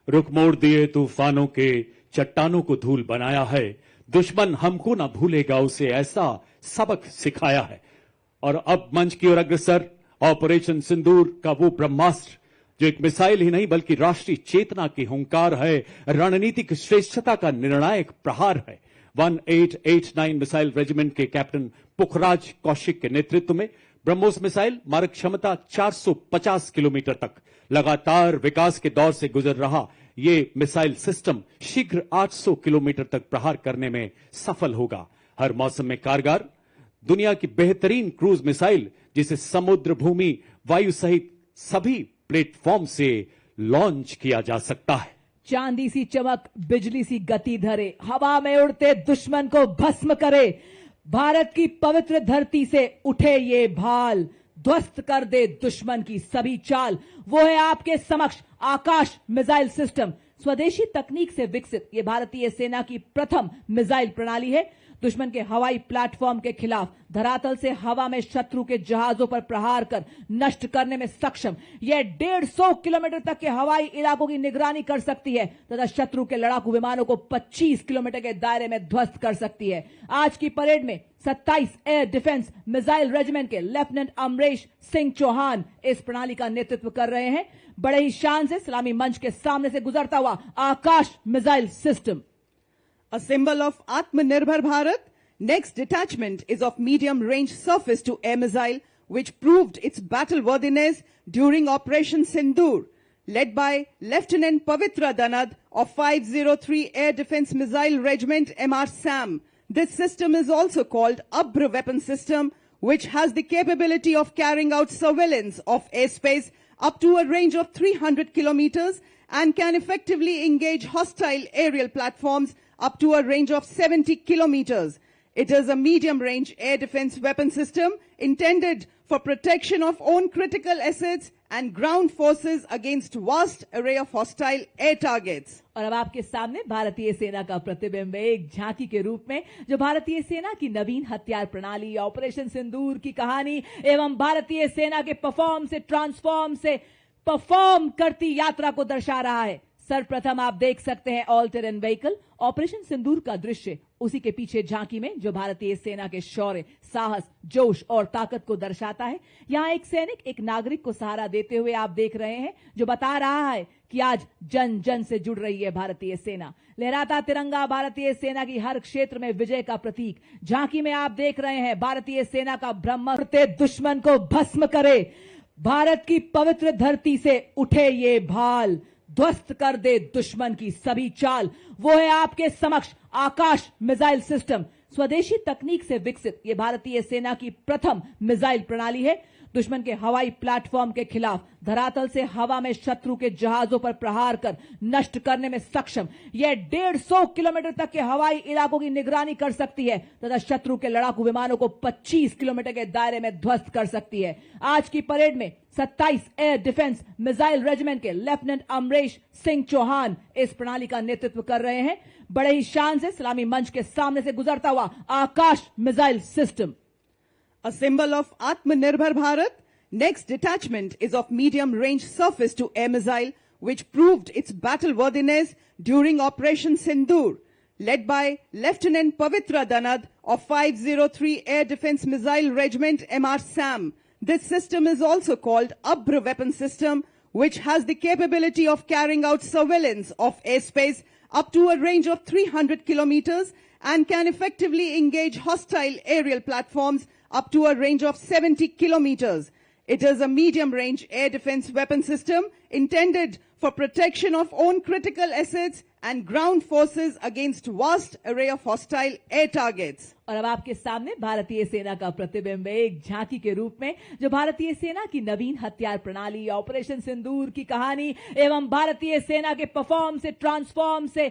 रुख मोड़ दिए तूफानों के चट्टानों को धूल बनाया है। दुश्मन हमको ना भूलेगा, उसे ऐसा सबक सिखाया है। और अब मंच की ओर अग्रसर ऑपरेशन सिंदूर का वो ब्रह्मास्त्र जो एक मिसाइल ही नहीं बल्कि राष्ट्रीय चेतना की हुंकार है, रणनीतिक श्रेष्ठता का निर्णायक प्रहार है। 1889 मिसाइल रेजिमेंट के कैप्टन पुखराज कौशिक के नेतृत्व में ब्रह्मोस मिसाइल मारक क्षमता 450 किलोमीटर तक लगातार विकास के दौर से गुजर रहा ये मिसाइल सिस्टम शीघ्र 800 किलोमीटर तक प्रहार करने में सफल होगा। हर मौसम में कारगर दुनिया की बेहतरीन क्रूज मिसाइल जिसे समुद्र, भूमि, वायु सहित सभी प्लेटफॉर्म से लॉन्च किया जा सकता है। चांदी सी चमक, बिजली सी गति धरे, हवा में उड़ते दुश्मन को भस्म करे। भारत की पवित्र धरती से उठे ये भाल, ध्वस्त कर दे दुश्मन की सभी चाल। वो है आपके समक्ष आकाश मिसाइल सिस्टम, स्वदेशी तकनीक से विकसित ये भारतीय सेना की प्रथम मिसाइल प्रणाली है। दुश्मन के हवाई प्लेटफॉर्म के खिलाफ धरातल से हवा में शत्रु के जहाजों पर प्रहार कर नष्ट करने में सक्षम यह 150 किलोमीटर तक के हवाई इलाकों की निगरानी कर सकती है तथा शत्रु के लड़ाकू विमानों को 25 किलोमीटर के दायरे में ध्वस्त कर सकती है। आज की परेड में 27 एयर डिफेंस मिसाइल रेजिमेंट के लेफ्टिनेंट अमरेश सिंह चौहान इस प्रणाली का नेतृत्व कर रहे हैं। बड़े ही शान से सलामी मंच के सामने से गुजरता हुआ Akash missile system, A symbol of Atmanirbhar Bharat, next detachment is of medium-range surface-to-air missile, which proved its battle worthiness during Operation Sindoor. Led by Lieutenant Pavitra Danad of 503 Air Defense Missile Regiment MR SAM. This system is also called Abra Weapon System, which has the capability of carrying out surveillance of airspace up to a range of 300 kilometers and can effectively engage hostile aerial platforms up to a range of 70 kilometers. It is a medium-range air defense weapon system intended for protection of own critical assets and ground forces against vast array of hostile air targets. और अब आपके सामने भारतीय सेना का प्रतिबिंब एक झांकी के रूप में जो भारतीय सेना की नवीन हथियार प्रणाली, ऑपरेशन सिंदूर की कहानी एवं भारतीय सेना के परफॉर्म से ट्रांसफॉर्म से परफॉर्म करती यात्रा को दर्शा रहा है। सर्वप्रथम आप देख सकते हैं ऑल टेरेन व्हीकल ऑपरेशन सिंदूर का दृश्य, उसी के पीछे झांकी में जो भारतीय सेना के शौर्य, साहस, जोश और ताकत को दर्शाता है। यहां एक सैनिक एक नागरिक को सहारा देते हुए आप देख रहे हैं जो बता रहा है कि आज जन जन से जुड़ रही है भारतीय सेना। लहराता तिरंगा भारतीय सेना की हर क्षेत्र में विजय का प्रतीक। झांकी में आप देख रहे हैं भारतीय सेना का ब्रह्मास्त्र दुश्मन को भस्म करे। भारत की पवित्र धरती से उठे ये भाल, ध्वस्त कर दे दुश्मन की सभी चाल। वो है आपके समक्ष आकाश मिसाइल सिस्टम, स्वदेशी तकनीक से विकसित ये भारतीय सेना की प्रथम मिसाइल प्रणाली है। दुश्मन के हवाई प्लेटफॉर्म के खिलाफ धरातल से हवा में शत्रु के जहाजों पर प्रहार कर नष्ट करने में सक्षम यह 150 किलोमीटर तक के हवाई इलाकों की निगरानी कर सकती है तथा शत्रु के लड़ाकू विमानों को 25 किलोमीटर के दायरे में ध्वस्त कर सकती है। आज की परेड में 27 एयर डिफेंस मिसाइल रेजिमेंट के लेफ्टिनेंट अमरेश सिंह चौहान इस प्रणाली का नेतृत्व कर रहे हैं। बड़े ही शान से सलामी मंच के सामने से गुजरता हुआ Akash missile system, A symbol of Atmanirbhar Bharat, next detachment is of medium-range surface-to-air missile, which proved its battle worthiness during Operation Sindoor. Led by Lieutenant Pavitra Danad of 503 Air Defense Missile Regiment MR SAM. This system is also called Abra Weapon System, which has the capability of carrying out surveillance of airspace up to a range of 300 kilometers and can effectively engage hostile aerial platforms up to a range of 70 kilometers. It is a medium-range air defense weapon system intended for protection of own critical assets and ground forces against vast array of hostile air targets. और अब आपके सामने भारतीय सेना का प्रतिबिंब एक झांकी के रूप में जो भारतीय सेना की नवीन हथियार प्रणाली, ऑपरेशन सिंदूर की कहानी एवं भारतीय सेना के ट्रांसफॉर्म से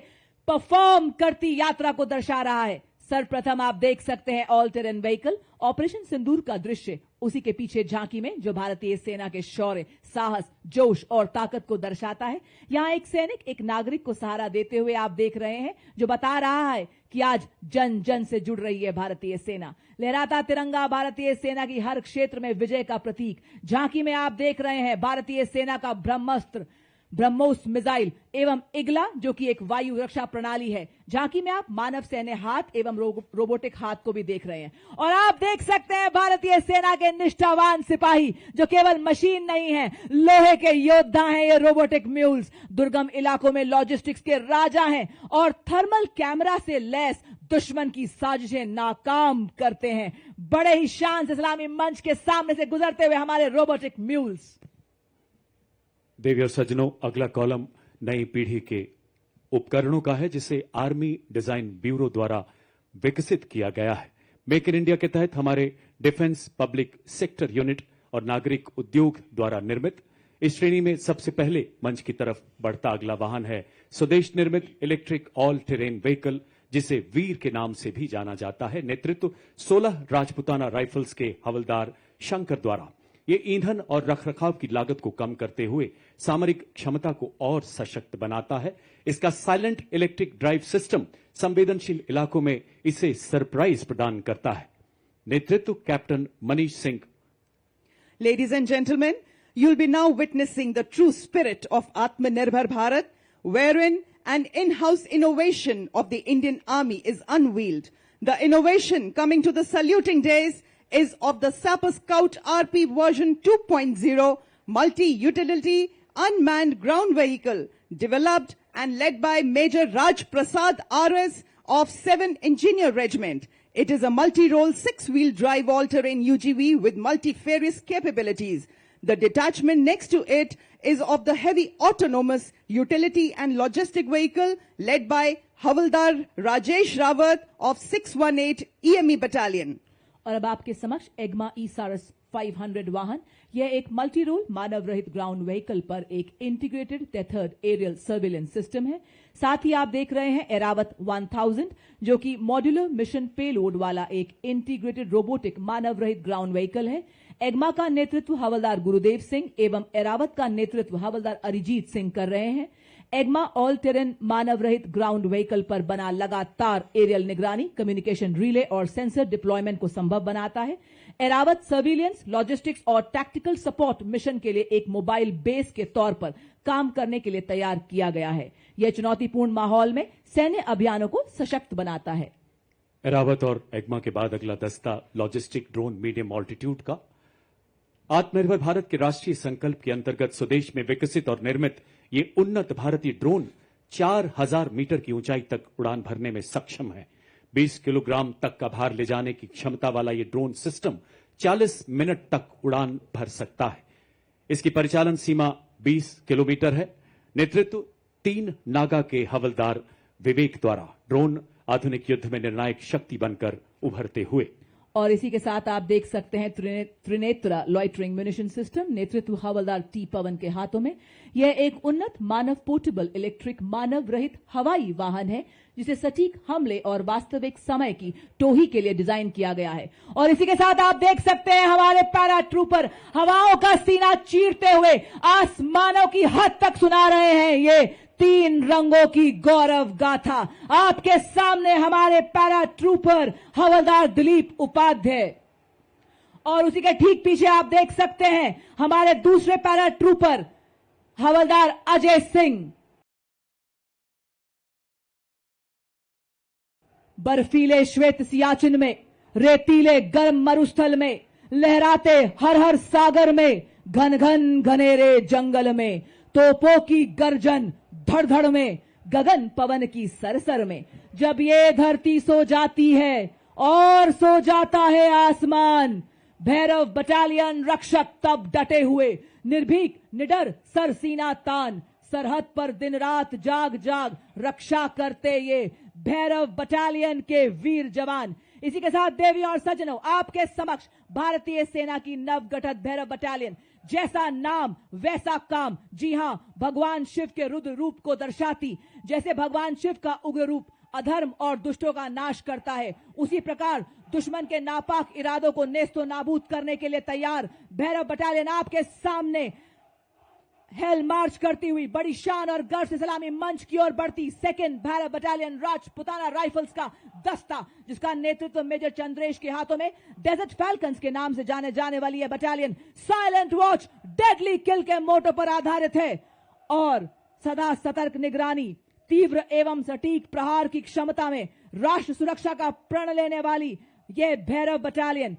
परफॉर्म करती यात्रा को दर्शा रहा है। सर्वप्रथम आप देख सकते हैं ऑल टेरेन व्हीकल ऑपरेशन सिंदूर का दृश्य, उसी के पीछे झांकी में जो भारतीय सेना के शौर्य, साहस, जोश और ताकत को दर्शाता है। यहां एक सैनिक एक नागरिक को सहारा देते हुए आप देख रहे हैं जो बता रहा है कि आज जन जन से जुड़ रही है भारतीय सेना। लहराता तिरंगा भारतीय सेना की हर क्षेत्र में विजय का प्रतीक। झांकी में आप देख रहे हैं भारतीय सेना का ब्रह्मास्त्र, ब्रह्मोस मिसाइल एवं इगला जो कि एक वायु रक्षा प्रणाली है। झांकी में आप मानव सैन्य हाथ एवं रोबोटिक हाथ को भी देख रहे हैं और आप देख सकते हैं भारतीय सेना के निष्ठावान सिपाही जो केवल मशीन नहीं है, लोहे के योद्धा हैं। ये रोबोटिक म्यूल्स दुर्गम इलाकों में लॉजिस्टिक्स के राजा हैं और थर्मल कैमरा से लैस दुश्मन की साजिशें नाकाम करते हैं। बड़े ही शान से सलामी मंच के सामने से गुजरते हुए हमारे रोबोटिक म्यूल्स। देवी और सज्जनों, अगला कॉलम नई पीढ़ी के उपकरणों का है जिसे आर्मी डिजाइन ब्यूरो द्वारा विकसित किया गया है। मेक इन इंडिया के तहत हमारे डिफेंस पब्लिक सेक्टर यूनिट और नागरिक उद्योग द्वारा निर्मित इस श्रेणी में सबसे पहले मंच की तरफ बढ़ता अगला वाहन है स्वदेश निर्मित इलेक्ट्रिक ऑल टेरेन व्हीकल जिसे वीर के नाम से भी जाना जाता है। नेतृत्व 16 राजपुताना राइफल्स के हवलदार शंकर द्वारा। ये ईंधन और रखरखाव की लागत को कम करते हुए सामरिक क्षमता को और सशक्त बनाता है। इसका साइलेंट इलेक्ट्रिक ड्राइव सिस्टम संवेदनशील इलाकों में इसे सरप्राइज प्रदान करता है। नेतृत्व captain Manish Singh. Ladies and gentlemen, you'll be now witnessing the true spirit of Atmanirbhar Bharat, wherein an in-house innovation of the Indian Army is unveiled. The innovation coming to the saluting days is of the Sapper Scout RP version 2.0 multi-utility unmanned ground vehicle developed and led by Major Raj Prasad RS of 7 Engineer Regiment. It is a multi-role 6-wheel drive all-terrain UGV with multifarious capabilities. The detachment next to it is of the heavy autonomous utility and logistic vehicle led by Havaldar Rajesh Rawat of 618 EME Battalion. और अब आपके समक्ष एग्मा ई-सारस 500 वाहन। यह एक multi role मानव रहित ground vehicle पर एक integrated tethered aerial surveillance system है। साथ ही आप देख रहे हैं एरावत 1000 जो कि मॉड्यूलर मिशन पेलोड वाला एक इंटीग्रेटेड रोबोटिक मानव रहित ग्राउंड व्हीकल है। एग्मा का नेतृत्व हवलदार गुरुदेव सिंह एवं एरावत का नेतृत्व हवलदार अरिजीत सिंह कर रहे हैं। एग्मा ऑल टेरेन मानव रहित ग्राउंड व्हीकल पर बना लगातार एरियल निगरानी, कम्युनिकेशन रिले और सेंसर डिप्लॉयमेंट को संभव बनाता है। एरावत सर्विलियंस, लॉजिस्टिक्स और टैक्टिकल सपोर्ट मिशन के लिए एक मोबाइल बेस के तौर पर काम करने के लिए तैयार किया गया है। यह चुनौतीपूर्ण माहौल में सैन्य अभियानों को सशक्त बनाता है। एरावत और एग्मा के बाद अगला दस्ता लॉजिस्टिक ड्रोन मीडियम ऑल्टीट्यूड का। आत्मनिर्भर भारत के राष्ट्रीय संकल्प के अंतर्गत स्वदेश में विकसित और निर्मित ये उन्नत भारतीय ड्रोन 4000 मीटर की ऊंचाई तक उड़ान भरने में सक्षम है। 20 किलोग्राम तक का भार ले जाने की क्षमता वाला ये ड्रोन सिस्टम 40 मिनट तक उड़ान भर सकता है। इसकी परिचालन सीमा 20 किलोमीटर है। नेतृत्व 3 नागा के हवलदार विवेक द्वारा। ड्रोन आधुनिक युद्ध में निर्णायक शक्ति बनकर उभरते हुए। और इसी के साथ आप देख सकते हैं त्रिनेत्र लॉइटरिंग म्यूनिशन सिस्टम, नेतृत्व हवलदार टी पवन के हाथों में। यह एक उन्नत मानव पोर्टेबल इलेक्ट्रिक मानव रहित हवाई वाहन है जिसे सटीक हमले और वास्तविक समय की टोही के लिए डिजाइन किया गया है। और इसी के साथ आप देख सकते हैं हमारे पैरा ट्रूपर हवाओं का सीना चीरते हुए आसमानों की हद तक सुना रहे हैं ये 3 रंगों की गौरव गाथा। आपके सामने हमारे पैरा ट्रूपर हवलदार दिलीप उपाध्याय और उसी के ठीक पीछे आप देख सकते हैं हमारे दूसरे पैरा ट्रूपर हवलदार अजय सिंह। बर्फीले श्वेत सियाचिन में, रेतीले गर्म मरुस्थल में, लहराते हर हर सागर में घन घन घनेरे जंगल में, तोपों की गर्जन धड़ धड़ में, गगन पवन की सरसर में, जब ये धरती सो जाती है और सो जाता है आसमान, भैरव बटालियन रक्षक तब डटे हुए, निर्भीक निडर सर सीना तान, सरहद पर दिन रात जाग जाग रक्षा करते ये भैरव बटालियन के वीर जवान। इसी के साथ देवी और सज्जनों, आपके समक्ष भारतीय सेना की नवगठित भैरव बटालियन, जैसा नाम वैसा काम। जी हां, भगवान शिव के रुद्र रूप को दर्शाती। जैसे भगवान शिव का उग्र रूप अधर्म और दुष्टों का नाश करता है, उसी प्रकार दुश्मन के नापाक इरादों को नेस्तो नाबूद करने के लिए तैयार भैरव बटालियन आपके सामने हेल मार्च करती हुई बड़ी शान और गर्व से सलामी मंच की ओर बढ़ती second Bhairav battalion Rajputana rifles का दस्ता, जिसका नेतृत्व मेजर चंद्रेश के हाथों में डेजर्ट फैल्कन्स के नाम से जाने जाने वाली यह बटालियन साइलेंट वॉच डेडली किल के मोटो पर आधारित है और सदा सतर्क निगरानी, तीव्र एवं सटीक प्रहार की क्षमता में राष्ट्र सुरक्षा का प्रण लेने वाली यह भैरव बटालियन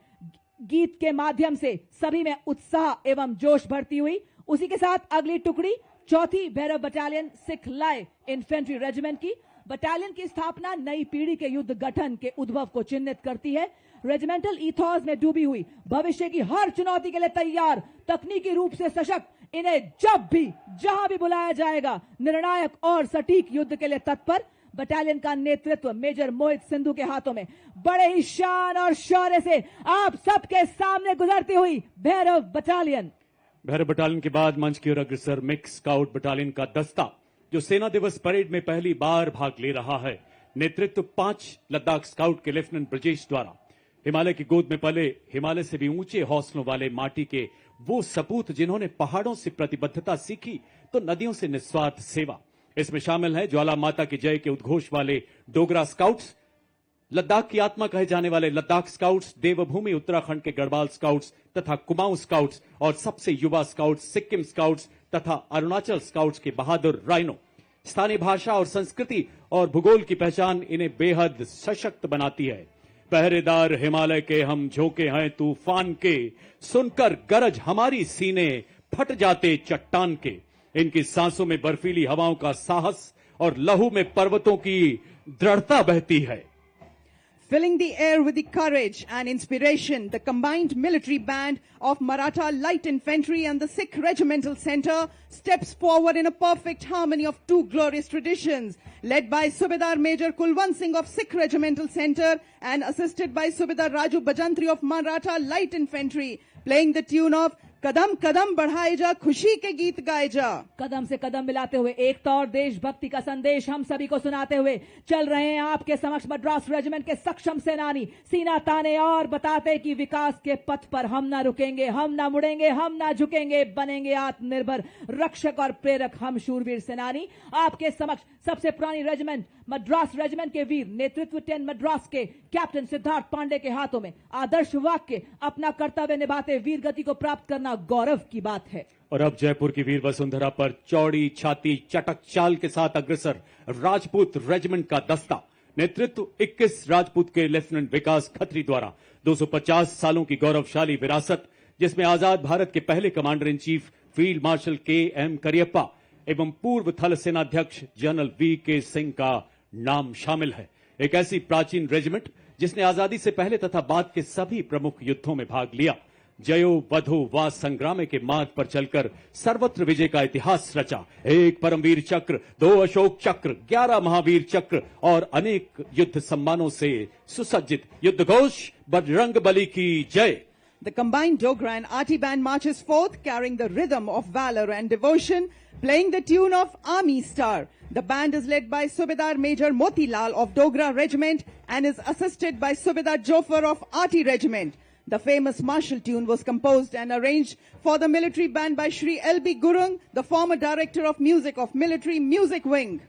गीत के माध्यम से सभी में उत्साह एवं जोश भरती हुई। उसी के साथ अगली टुकड़ी चौथी भैरव बटालियन सिख लाए इन्फेंट्री रेजिमेंट की। बटालियन की स्थापना नई पीढ़ी के युद्ध गठन के उद्भव को चिन्हित करती है। रेजिमेंटल ईथॉस में डूबी हुई, भविष्य की हर चुनौती के लिए तैयार, तकनीकी रूप से सशक्त, इन्हें जब भी जहां भी बुलाया जाएगा निर्णायक और सटीक युद्ध के लिए तत्पर। बटालियन का नेतृत्व मेजर मोहित सिंधु के हाथों में बड़े ही शान और शौर्य से आप सबके सामने गुजरती हुई भैरव बटालियन। भैरव बटालियन के बाद मंच की ओर अग्रसर मिक्स स्काउट बटालियन का दस्ता, जो सेना दिवस परेड में पहली बार भाग ले रहा है। नेतृत्व 5 लद्दाख स्काउट के लेफ्टिनेंट ब्रजेश द्वारा। हिमालय की गोद में पले, हिमालय से भी ऊंचे हौसलों वाले माटी के वो सपूत जिन्होंने पहाड़ों से प्रतिबद्धता सीखी तो नदियों से निस्वार्थ सेवा। इसमें शामिल है ज्वाला माता की जय के उद्घोष वाले डोगरा स्काउट्स, लद्दाख की आत्मा कहे जाने वाले लद्दाख स्काउट्स, देवभूमि उत्तराखंड के गढ़वाल स्काउट्स तथा कुमाऊं स्काउट्स और सबसे युवा स्काउट्स सिक्किम स्काउट्स तथा अरुणाचल स्काउट्स के बहादुर राइनो। स्थानीय भाषा और संस्कृति और भूगोल की पहचान इन्हें बेहद सशक्त बनाती है। पहरेदार हिमालय के हम झोंके हैं तूफान के, सुनकर गरज हमारी सीने फट जाते चट्टान के। इनकी सांसों में बर्फीली हवाओं का साहस और लहू में पर्वतों की दृढ़ता बहती है। Filling the air with the courage and inspiration, the combined military band of Maratha Light Infantry and the Sikh Regimental Centre steps forward in a perfect harmony of two glorious traditions, led by Subedar Major Kulwant Singh of Sikh Regimental Centre and assisted by Subedar Raju Bajantri of Maratha Light Infantry, playing the tune of कदम कदम बढ़ाए जा, खुशी के गीत गाए जा। कदम से कदम मिलाते हुए एकता और देशभक्ति का संदेश हम सभी को सुनाते हुए चल रहे हैं आपके समक्ष मद्रास रेजिमेंट के सक्षम सेनानी, सीना ताने और बताते कि विकास के पथ पर हम ना रुकेंगे, हम ना मुड़ेंगे, हम ना झुकेंगे, बनेंगे आत्मनिर्भर रक्षक और प्रेरक हम शूरवीर सेनानी। आपके समक्ष सबसे पुरानी रेजिमेंट मद्रास रेजिमेंट के वीर, नेतृत्व 10 मद्रास के कैप्टन सिद्धार्थ पांडे के हाथों में आदर्श वाक्य, अपना कर्तव्य निभाते वीर गति को प्राप्त करना गौरव की बात है। और अब जयपुर की वीर वसुंधरा पर चौड़ी छाती चटक चाल के साथ अग्रसर राजपूत रेजिमेंट का दस्ता, नेतृत्व 21 राजपूत के लेफ्टिनेंट विकास खत्री द्वारा। 250 सालों की गौरवशाली विरासत, जिसमें आजाद भारत के पहले commander in chief field marshal KM. Cariappa एवं पूर्व थल सेनाध्यक्ष जनरल वी.के. सिंह का नाम शामिल है। एक ऐसी प्राचीन रेजिमेंट जिसने आजादी से पहले तथा बाद के सभी प्रमुख युद्धों में भाग लिया, जयो वधो वा संग्राम के मार्ग पर चलकर सर्वत्र विजय का इतिहास रचा। 1 परमवीर चक्र, 2 अशोक चक्र, 11 महावीर चक्र और अनेक युद्ध सम्मानों से सुसज्जित युद्ध घोष बजरंग बली की जय। The combined Dogra and Arty band marches forth, carrying the rhythm of valor and devotion, playing the tune of Army Star. The band is led by Subedar Major Motilal of Dogra Regiment and is assisted by Subedar Jofar of Arty Regiment. The famous martial tune was composed and arranged for the military band by Shri L.B. Gurung, the former director of music of Military Music Wing.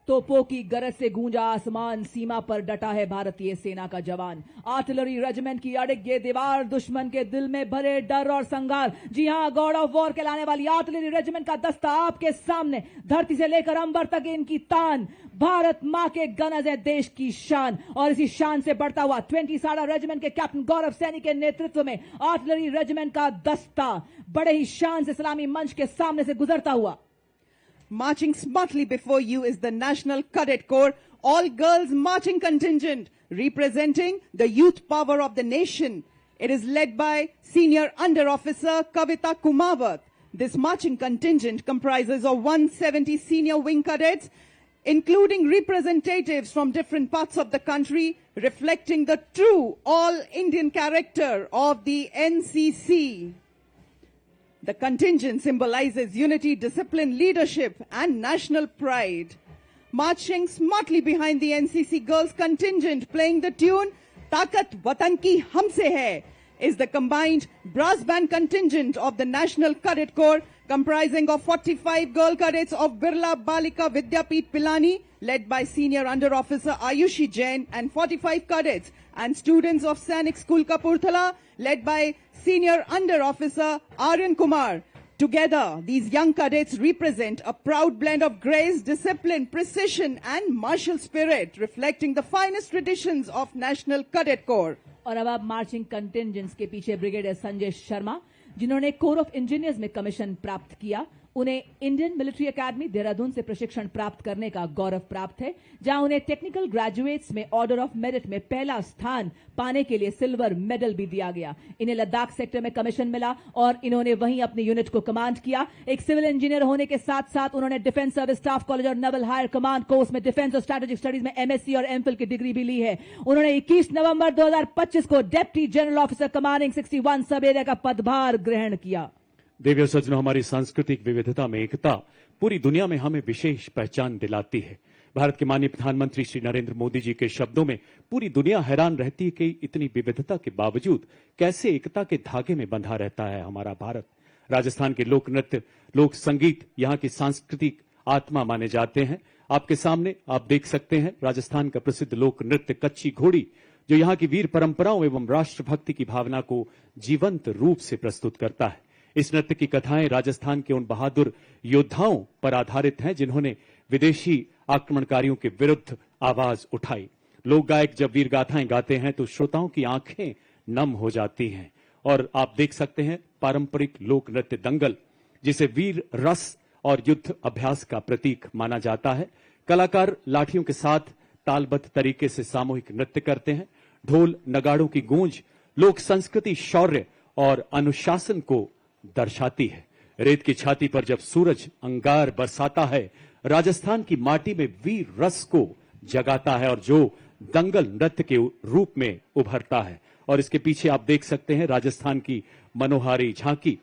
तोपों की गरज से गूंजा आसमान, सीमा पर डटा है भारतीय सेना का जवान। आर्टिलरी रेजिमेंट की अड़िग ये दीवार, दुश्मन के दिल में भरे डर और संगार। जी हां, गॉड ऑफ वॉर कहलाने वाली आर्टिलरी रेजिमेंट का दस्ता आपके सामने, धरती से लेकर अंबर तक इनकी तान। भारत मां के गनज है देश की शान, और इसी शान से बढ़ता हुआ 20 साड़ा रेजिमेंट के कैप्टन गौरव सैनी के नेतृत्व में आर्टिलरी रेजिमेंट का दस्ता बड़े ही शान से सलामी मंच के सामने से गुजरता हुआ। Marching smartly before you is the National Cadet Corps, all-girls marching contingent representing the youth power of the nation. It is led by Senior Under Officer Kavita Kumawat. This marching contingent comprises of 170 senior wing cadets, including representatives from different parts of the country, reflecting the true all-Indian character of the NCC. The contingent symbolizes unity, discipline, leadership, and national pride. Marching smartly behind the NCC girls contingent, playing the tune "Taakat Watan Ki Humse Hai," is the combined brass band contingent of the National Cadet Corps, comprising of 45 girl cadets of Birla Balika Vidyapeeth Pilani, led by Senior Under Officer Ayushi Jain, and 45 cadets and students of Sainik School Kapurthala, led by Senior Under Officer Aryan Kumar. Together, these young cadets represent a proud blend of grace, discipline, precision, and martial spirit, reflecting the finest traditions of National Cadet Corps. और अब आप marching कंटिंजेंट्स के पीछे brigadier Sanjay Sharma, जिन्होंने core of engineers में commission प्राप्त किया, उन्हें इंडियन मिलिट्री एकेडमी देहरादून से प्रशिक्षण प्राप्त करने का गौरव प्राप्त है, जहां उन्हें टेक्निकल ग्रेजुएट्स में ऑर्डर ऑफ मेरिट में पहला स्थान पाने के लिए सिल्वर मेडल भी दिया गया। इन्हें लद्दाख सेक्टर में कमीशन मिला और इन्होंने वहीं अपनी यूनिट को कमांड किया। एक सिविल इंजीनियर होने के साथ साथ उन्होंने डिफेंस सर्विस स्टाफ कॉलेज और नेवल हायर कमांड कोर्स में डिफेंस और स्ट्रेटेजिक स्टडीज में एमएससी और एमफिल की डिग्री भी ली है। उन्होंने 21 नवंबर 2025 को deputy general officer commanding 61 sub area का पदभार ग्रहण किया। देवियों सज्जनों, हमारी सांस्कृतिक विविधता में एकता पूरी दुनिया में हमें विशेष पहचान दिलाती है। भारत के माननीय प्रधानमंत्री श्री नरेंद्र मोदी जी के शब्दों में पूरी दुनिया हैरान रहती है कि इतनी विविधता के बावजूद कैसे एकता के धागे में बंधा रहता है हमारा भारत। राजस्थान के लोक नृत्य, लोक संगीत यहाँ की सांस्कृतिक आत्मा माने जाते हैं। आपके सामने आप देख सकते हैं राजस्थान का प्रसिद्ध लोक नृत्य कच्ची घोड़ी, जो यहाँ की वीर परंपराओं एवं राष्ट्रभक्ति की भावना को जीवंत रूप से प्रस्तुत करता है। इस नृत्य की कथाएं राजस्थान के उन बहादुर योद्धाओं पर आधारित हैं जिन्होंने विदेशी आक्रमणकारियों के विरुद्ध आवाज उठाई। लोक गायक जब वीर गाथाएं गाते हैं तो श्रोताओं की आंखें नम हो जाती हैं। और आप देख सकते हैं पारंपरिक लोक नृत्य दंगल, जिसे वीर रस और युद्ध अभ्यास का प्रतीक माना जाता है। कलाकार लाठियों के साथ तालबद्ध तरीके से सामूहिक नृत्य करते हैं। ढोल नगाड़ों की गूंज लोक संस्कृति, शौर्य और अनुशासन को दर्शाती है। रेत की छाती पर जब सूरज अंगार बरसाता है, राजस्थान की माटी में वीर रस को जगाता है और जो दंगल नृत्य के रूप में उभरता है। और इसके पीछे आप देख सकते हैं राजस्थान की मनोहारी झांकी,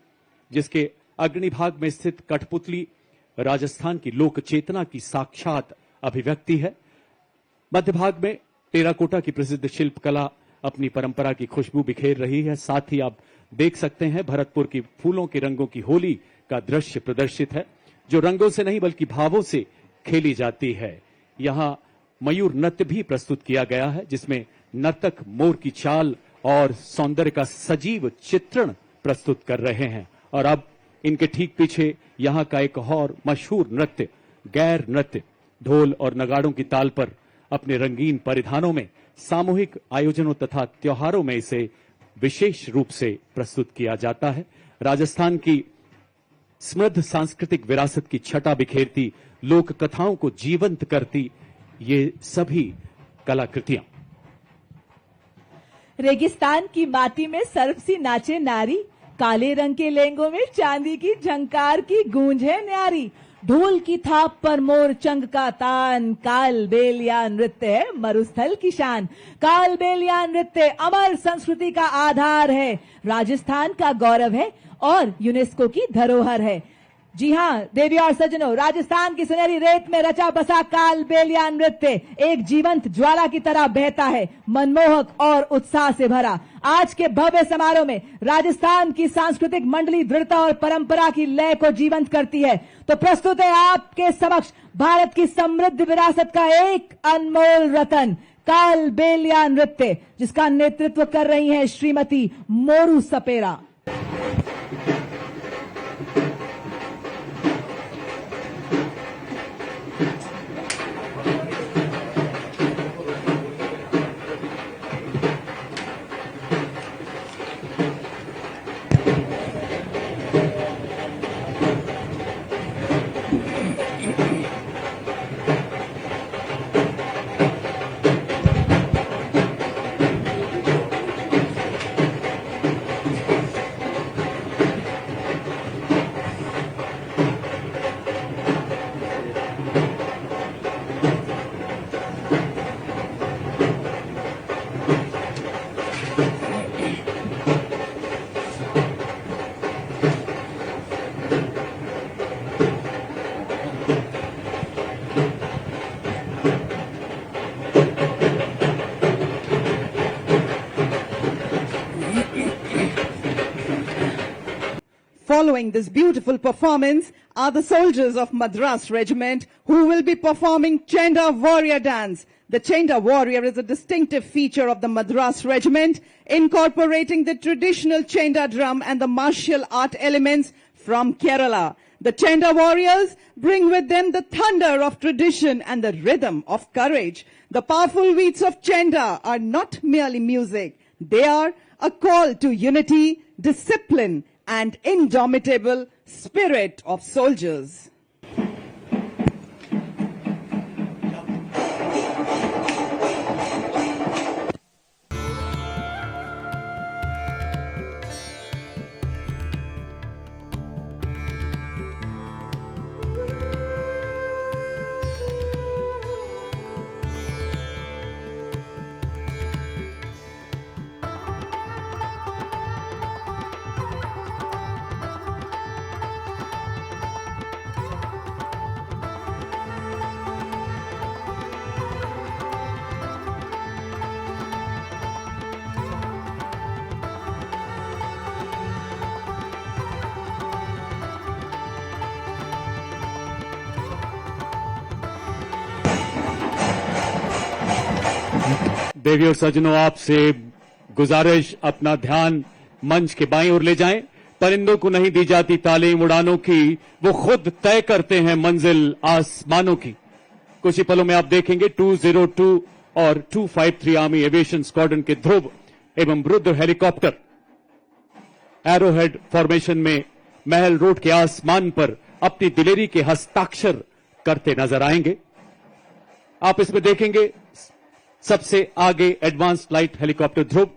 जिसके अग्रणी भाग में स्थित कठपुतली राजस्थान की लोक चेतना की साक्षात अभिव्यक्ति है। मध्य भाग में टेराकोटा की प्रसिद्ध शिल्पकला अपनी परंपरा की खुशबू बिखेर रही है। साथ ही आप देख सकते हैं भरतपुर की फूलों के रंगों की होली का दृश्य प्रदर्शित है, जो रंगों से नहीं बल्कि भावों से खेली जाती है। यहां मयूर नृत्य भी प्रस्तुत किया गया है, जिसमें नर्तक मोर की चाल और सौंदर्य का सजीव चित्रण प्रस्तुत कर रहे हैं। और अब इनके ठीक पीछे यहां का एक और मशहूर नृत्य गैर नृत्य, ढोल और नगाड़ों की ताल पर अपने रंगीन परिधानों में सामूहिक आयोजनों तथा त्योहारों में इसे विशेष रूप से प्रस्तुत किया जाता है। राजस्थान की समृद्ध सांस्कृतिक विरासत की छटा बिखेरती, लोक कथाओं को जीवंत करती ये सभी कलाकृतियां। रेगिस्तान की माटी में सर्वसी नाचे नारी, काले रंग के लहंगों में चांदी की झंकार की गूंज है न्यारी। ढोल की थाप पर मोर चंग का तान, कालबेलिया नृत्य है मरुस्थल की शान। कालबेलिया नृत्य अमर संस्कृति का आधार है, राजस्थान का गौरव है और यूनेस्को की धरोहर है। जी हाँ देवी और सज्जनों, राजस्थान की सुनहरी रेत में रचा बसा कालबेलिया नृत्य एक जीवंत ज्वाला की तरह बहता है, मनमोहक और उत्साह से भरा। आज के भव्य समारोह में राजस्थान की सांस्कृतिक मंडली दृढ़ता और परंपरा की लय को जीवंत करती है। तो प्रस्तुत है आपके समक्ष भारत की समृद्ध विरासत का एक अनमोल रतन, कालबेलिया नृत्य, जिसका नेतृत्व कर रही हैं श्रीमती मोरू सपेरा। Following this beautiful performance are the soldiers of Madras Regiment who will be performing Chenda Warrior Dance. The Chenda Warrior is a distinctive feature of the Madras Regiment, incorporating the traditional Chenda drum and the martial art elements from Kerala. The Chenda Warriors bring with them the thunder of tradition and the rhythm of courage. The powerful beats of Chenda are not merely music. They are a call to unity, discipline, and indomitable spirit of soldiers. देवी और सज्जनों, आपसे गुजारिश, अपना ध्यान मंच के बाईं ओर ले जाएं। परिंदों को नहीं दी जाती तालीम उड़ानों की, वो खुद तय करते हैं मंजिल आसमानों की। कुछ ही पलों में आप देखेंगे 202 और 253 आर्मी एविएशन स्क्वाड्रन के ध्रुव एवं रुद्र हेलीकॉप्टर एरोहेड फॉर्मेशन में महल रोड के आसमान पर अपनी दिलेरी के हस्ताक्षर करते नजर आएंगे। आप इसमें देखेंगे सबसे आगे एडवांस्ड लाइट हेलीकॉप्टर ध्रुव,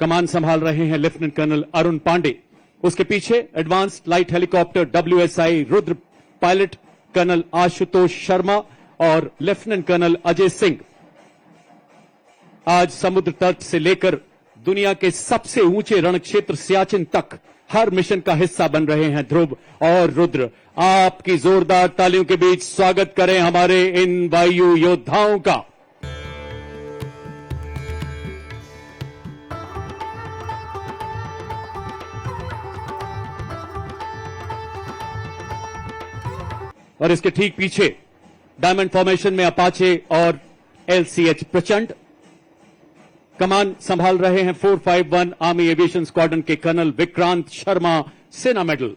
कमान संभाल रहे हैं लेफ्टिनेंट कर्नल अरुण पांडे। उसके पीछे advanced light helicopter WSI Rudra pilot colonel Ashutosh Sharma और लेफ्टिनेंट कर्नल अजय सिंह। आज समुद्र तट से लेकर दुनिया के सबसे ऊंचे रण क्षेत्र सियाचिन तक हर मिशन का हिस्सा बन रहे हैं ध्रुव और रुद्र। आपकी जोरदार तालियों के बीच स्वागत करें हमारे इन वायु योद्धाओं का। और इसके ठीक पीछे डायमंड फॉर्मेशन में अपाचे और LCH प्रचंड। कमान संभाल रहे हैं 451 आर्मी एविएशन स्क्वाड्रन के कर्नल विक्रांत शर्मा, सेना मेडल।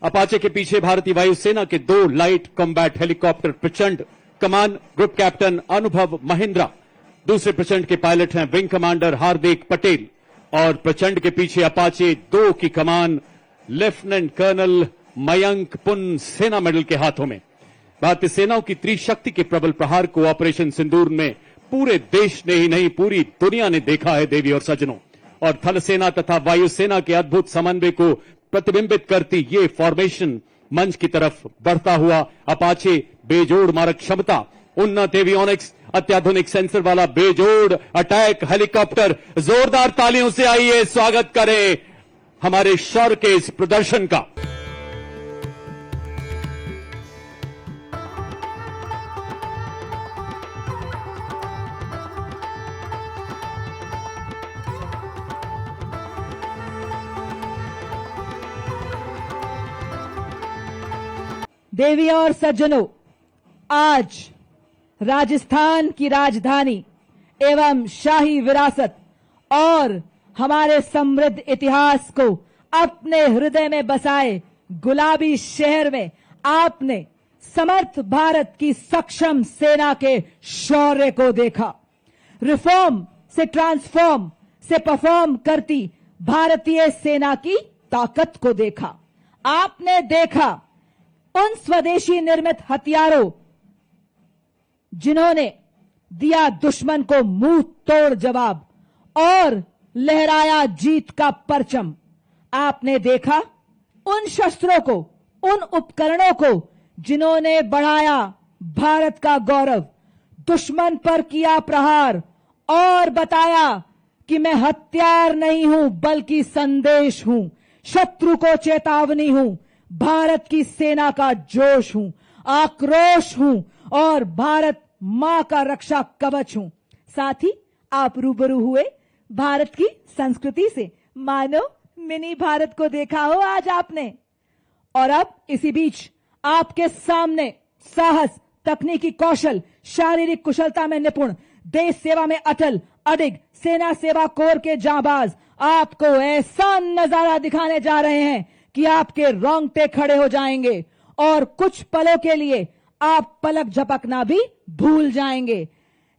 अपाचे के पीछे भारतीय वायुसेना के 2 लाइट कॉम्बैट हेलीकॉप्टर प्रचंड, कमान ग्रुप कैप्टन अनुभव महिंद्रा। दूसरे प्रचंड के पायलट हैं विंग कमांडर हार्दिक पटेल और प्रचंड के पीछे अपाचे 2 की कमान लेफ्टिनेंट कर्नल मयंक पुन, सेना मेडल के हाथों में। भारतीय सेनाओं की त्रिशक्ति के प्रबल प्रहार को ऑपरेशन सिंदूर में पूरे देश ने ही नहीं पूरी दुनिया ने देखा है देवी और सज्जनों। और थल सेना तथा वायुसेना के अद्भुत समन्वय को प्रतिबिंबित करती ये फॉर्मेशन मंच की तरफ बढ़ता हुआ अपाचे बेजोड़ मारक क्षमता, उन्नत एवियोनिक्स, अत्याधुनिक सेंसर वाला बेजोड़ अटैक हेलीकॉप्टर। जोरदार तालियों से आइए स्वागत करें हमारे शौर्य के इस प्रदर्शन का। देवी और सज्जनों, आज राजस्थान की राजधानी एवं शाही विरासत और हमारे समृद्ध इतिहास को अपने हृदय में बसाए गुलाबी शहर में आपने समर्थ भारत की सक्षम सेना के शौर्य को देखा। रिफॉर्म से ट्रांसफॉर्म से परफॉर्म करती भारतीय सेना की ताकत को देखा। आपने देखा उन स्वदेशी निर्मित हथियारों जिन्होंने दिया दुश्मन को मुंह तोड़ जवाब और लहराया जीत का परचम। आपने देखा उन शस्त्रों को, उन उपकरणों को जिन्होंने बढ़ाया भारत का गौरव, दुश्मन पर किया प्रहार और बताया कि मैं हथियार नहीं हूं बल्कि संदेश हूं, शत्रु को चेतावनी हूं, भारत की सेना का जोश हूं, आक्रोश हूं और भारत मां का रक्षा कवच हूं। साथ ही आप रूबरू हुए भारत की संस्कृति से, मानो मिनी भारत को देखा हो आज आपने। और अब इसी बीच आपके सामने साहस, तकनीकी कौशल, शारीरिक कुशलता में निपुण, देश सेवा में अटल अडिग सेना सेवा कोर के जांबाज आपको ऐसा नजारा दिखाने जा रहे हैं कि आपके रोंगटे खड़े हो जाएंगे और कुछ पलों के लिए आप पलक झपकना भी भूल जाएंगे।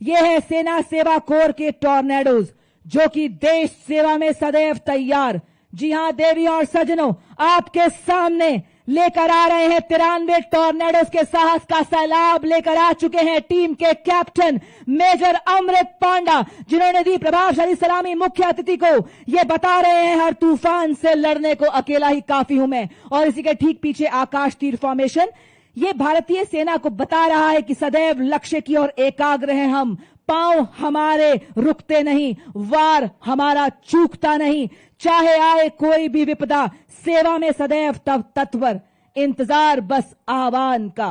ये है सेना सेवा कोर के टॉर्नेडोज जो कि देश सेवा में सदैव तैयार। जी हां देवी और सज्जनों, आपके सामने लेकर आ रहे हैं 93 टॉर्नेडोज के साहस का सैलाब लेकर आ चुके हैं टीम के कैप्टन मेजर अमृत पांडा, जिन्होंने दी प्रभावशाली सलामी मुख्य अतिथि को। ये बता रहे हैं हर तूफान से लड़ने को अकेला ही काफी हूं मैं। और इसी के ठीक पीछे आकाश तीर फॉर्मेशन, ये भारतीय सेना को बता रहा है कि सदैव लक्ष्य की ओर एकाग्र हैं हम, पांव हमारे रुकते नहीं, वार हमारा चूकता नहीं, चाहे आए कोई भी विपदा, सेवा में सदैव तत्पर, इंतजार बस आह्वान का।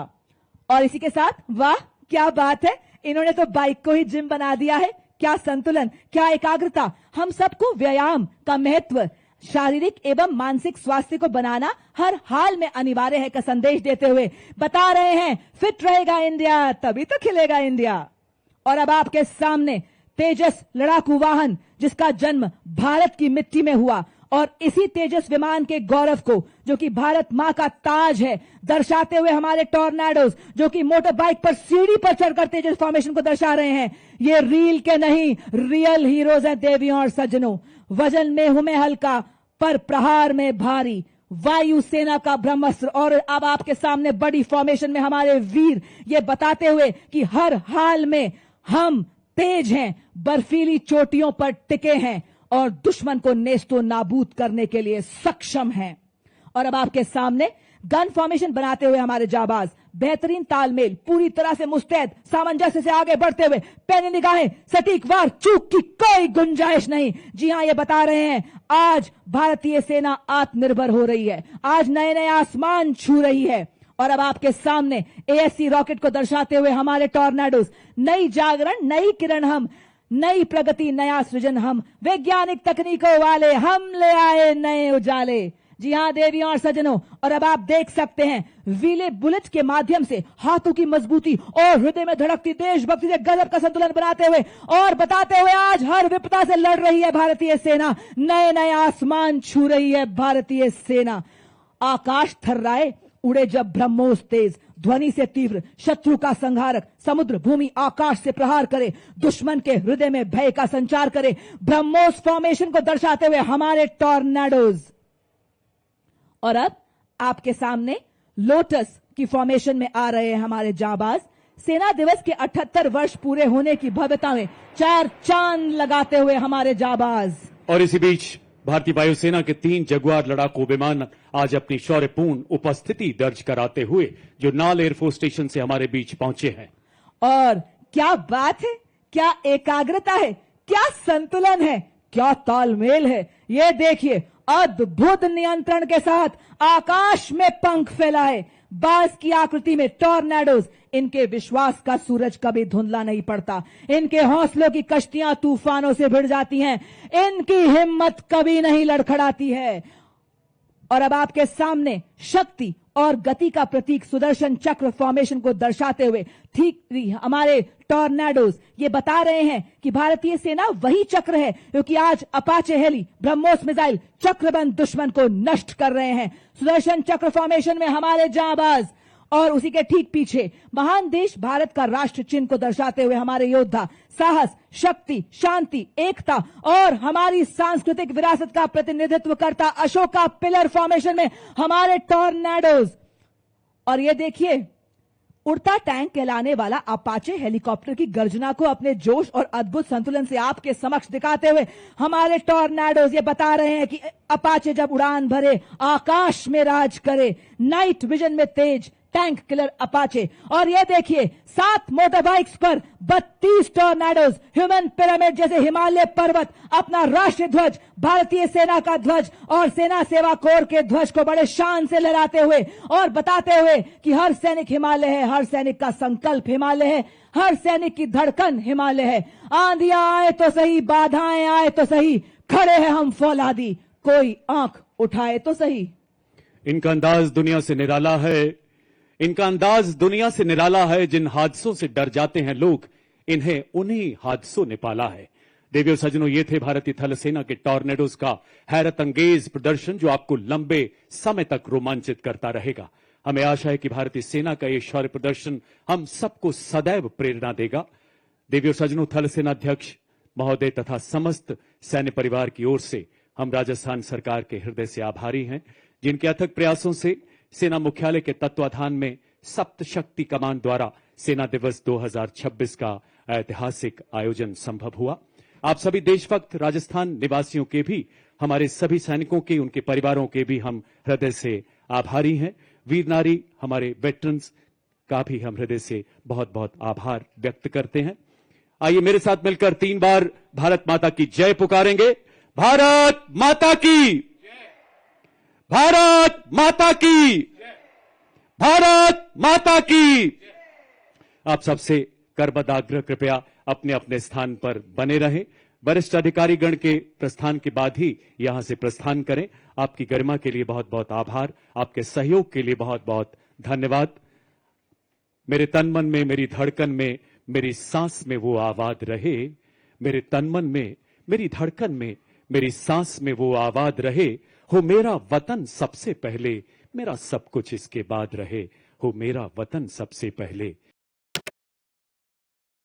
और इसी के साथ वाह क्या बात है, इन्होंने तो बाइक को ही जिम बना दिया है। क्या संतुलन, क्या एकाग्रता। हम सबको व्यायाम का महत्व, शारीरिक एवं मानसिक स्वास्थ्य को बनाना हर हाल में अनिवार्य है का संदेश देते हुए बता रहे हैं फिट रहेगा इंडिया तभी तो खिलेगा इंडिया। और अब आपके सामने तेजस लड़ाकू वाहन जिसका जन्म भारत की मिट्टी में हुआ और इसी तेजस विमान के गौरव को जो कि भारत मां का ताज है दर्शाते हुए हमारे टॉर्नेडोज जो कि मोटर बाइक पर सीढ़ी पर चढ़कर तेजस फॉर्मेशन को दर्शा रहे हैं। ये रील के नहीं रियल हीरोज हैं देवियों और सज्जनों। वजन में हूं मैं हल्का पर प्रहार में भारी, वायु सेना का ब्रह्मास्त्र। और अब आपके सामने बड़ी फॉर्मेशन में हमारे वीर ये बताते हुए कि हर हाल में हम तेज हैं, बर्फीली चोटियों पर टिके हैं और दुश्मन को नेस्तो नाबूद करने के लिए सक्षम हैं। और अब आपके सामने गन फॉर्मेशन बनाते हुए हमारे जाबाज बेहतरीन तालमेल, पूरी तरह से मुस्तैद, सामंजस्य से आगे बढ़ते हुए, पैनी निगाहें, सटीक वार, चूक की कोई गुंजाइश नहीं। जी हां, ये बता रहे हैं आज भारतीय सेना आत्मनिर्भर हो रही है, आज नए नए आसमान छू रही है। और अब आपके सामने ASC रॉकेट को दर्शाते हुए हमारे टॉर्नेडोज, नई जागरण, नई किरण हम, नई प्रगति, नया सृजन हम, वैज्ञानिक तकनीकों वाले हम ले आए नए उजाले। जी हां देवियों और सज्जनों, और अब आप देख सकते हैं व्हीले बुलेट के माध्यम से हाथों की मजबूती और हृदय में धड़कती देशभक्ति से गजब का संतुलन बनाते हुए और बताते हुए आज हर विपदा से लड़ रही है भारतीय सेना, नए नए आसमान छू रही है भारतीय सेना। आकाश थर्राए उड़े जब ब्रह्मोस तेज, ध्वनि से तीव्र, शत्रु का संहारक, समुद्र भूमि आकाश से प्रहार करे, दुश्मन के हृदय में भय का संचार करे, ब्रह्मोस फॉर्मेशन को दर्शाते हुए हमारे टॉर्नेडोज। और अब आपके सामने लोटस की फॉर्मेशन में आ रहे हैं हमारे जाबाज। सेना दिवस के 78 वर्ष पूरे होने की भव्यता में चार चांद लगाते हुए हमारे जाबाज। और इसी बीच भारतीय वायुसेना के 3 जगुआर लड़ाकू विमान आज अपनी शौर्यपूर्ण उपस्थिति दर्ज कराते हुए जो नाल एयरफोर्स स्टेशन से हमारे बीच पहुंचे हैं। और क्या बात है, क्या एकाग्रता है, क्या संतुलन है, क्या तालमेल है। ये देखिए अद्भुत नियंत्रण के साथ आकाश में पंख फैलाए, बाज की आकृति में टॉर्नेडोज। इनके विश्वास का सूरज कभी धुंधला नहीं पड़ता, इनके हौसलों की कश्तियां तूफानों से भिड़ जाती हैं, इनकी हिम्मत कभी नहीं लड़खड़ाती है। और अब आपके सामने शक्ति और गति का प्रतीक सुदर्शन चक्र फॉर्मेशन को दर्शाते हुए ठीक हमारे टॉर्नेडोज ये बता रहे हैं कि भारतीय सेना वही चक्र है, क्योंकि आज अपाचे हेली ब्रह्मोस मिसाइल चक्रबंद दुश्मन को नष्ट कर रहे हैं। सुदर्शन चक्र फॉर्मेशन में हमारे जांबाज और उसी के ठीक पीछे महान देश भारत का राष्ट्र चिन्ह को दर्शाते हुए हमारे योद्धा साहस, शक्ति, शांति, एकता और हमारी सांस्कृतिक विरासत का प्रतिनिधित्व करता अशोका पिलर फॉर्मेशन में हमारे टॉर्नेडोज। और ये देखिए, उड़ता टैंक कहलाने वाला अपाचे हेलीकॉप्टर की गर्जना को अपने जोश और अद्भुत संतुलन से आपके समक्ष दिखाते हुए हमारे टॉर्नेडोज ये बता रहे हैं कि अपाचे जब उड़ान भरे आकाश में राज करे, नाइट विजन में तेज टैंक किलर अपाचे। और ये देखिए 7 मोटर बाइक्स पर 32 टॉर्नेडोज ह्यूमन पिरामिड जैसे हिमालय पर्वत अपना राष्ट्रीय ध्वज, भारतीय सेना का ध्वज और सेना सेवा कोर के ध्वज को बड़े शान से लहराते हुए और बताते हुए कि हर सैनिक हिमालय है, हर सैनिक का संकल्प हिमालय है, हर सैनिक की धड़कन हिमालय है। आंधियां आए तो सही, बाधाएं आए तो सही, खड़े हैं हम फौलादी, कोई आंख उठाए तो सही। इनका अंदाज दुनिया से निराला है, इनका अंदाज दुनिया से निराला है। जिन हादसों से डर जाते हैं लोग, इन्हें उन्हीं हादसों ने पाला है। देवियों सज्जनों, ये थे भारतीय थल सेना के टॉर्नेडोज का हैरत अंगेज प्रदर्शन, जो आपको लंबे समय तक रोमांचित करता रहेगा। हमें आशा है कि भारतीय सेना का ये शौर्य प्रदर्शन हम सबको सदैव प्रेरणा देगा। देवियों सज्जनों, थल सेना अध्यक्ष महोदय तथा समस्त सैन्य परिवार की ओर से हम राजस्थान सरकार के हृदय से आभारी हैं, जिनके अथक प्रयासों से सेना मुख्यालय के तत्वाधान में सप्त शक्ति कमान द्वारा सेना दिवस 2026 का ऐतिहासिक आयोजन संभव हुआ। आप सभी देशभक्त राजस्थान निवासियों के भी, हमारे सभी सैनिकों के, उनके परिवारों के भी हम हृदय से आभारी हैं। वीर नारी हमारे वेटरन्स का भी हम हृदय से बहुत बहुत आभार व्यक्त करते हैं। आइए मेरे साथ मिलकर 3 बार भारत माता की जय पुकारेंगे। भारत माता की, भारत माता की, भारत माता की। आप सबसे करबद्ध कृपया अपने अपने स्थान पर बने रहें। वरिष्ठ अधिकारीगण के प्रस्थान के बाद ही यहां से प्रस्थान करें। आपकी गरिमा के लिए बहुत बहुत आभार, आपके सहयोग के लिए बहुत बहुत धन्यवाद। मेरे तन मन में, मेरी धड़कन में, मेरी सांस में वो आवाज रहे, मेरे तन मन में, मेरी धड़कन में, मेरी सांस में वो आवाज रहे, हो मेरा वतन सबसे पहले, मेरा सब कुछ इसके बाद रहे, हो मेरा वतन सबसे पहले।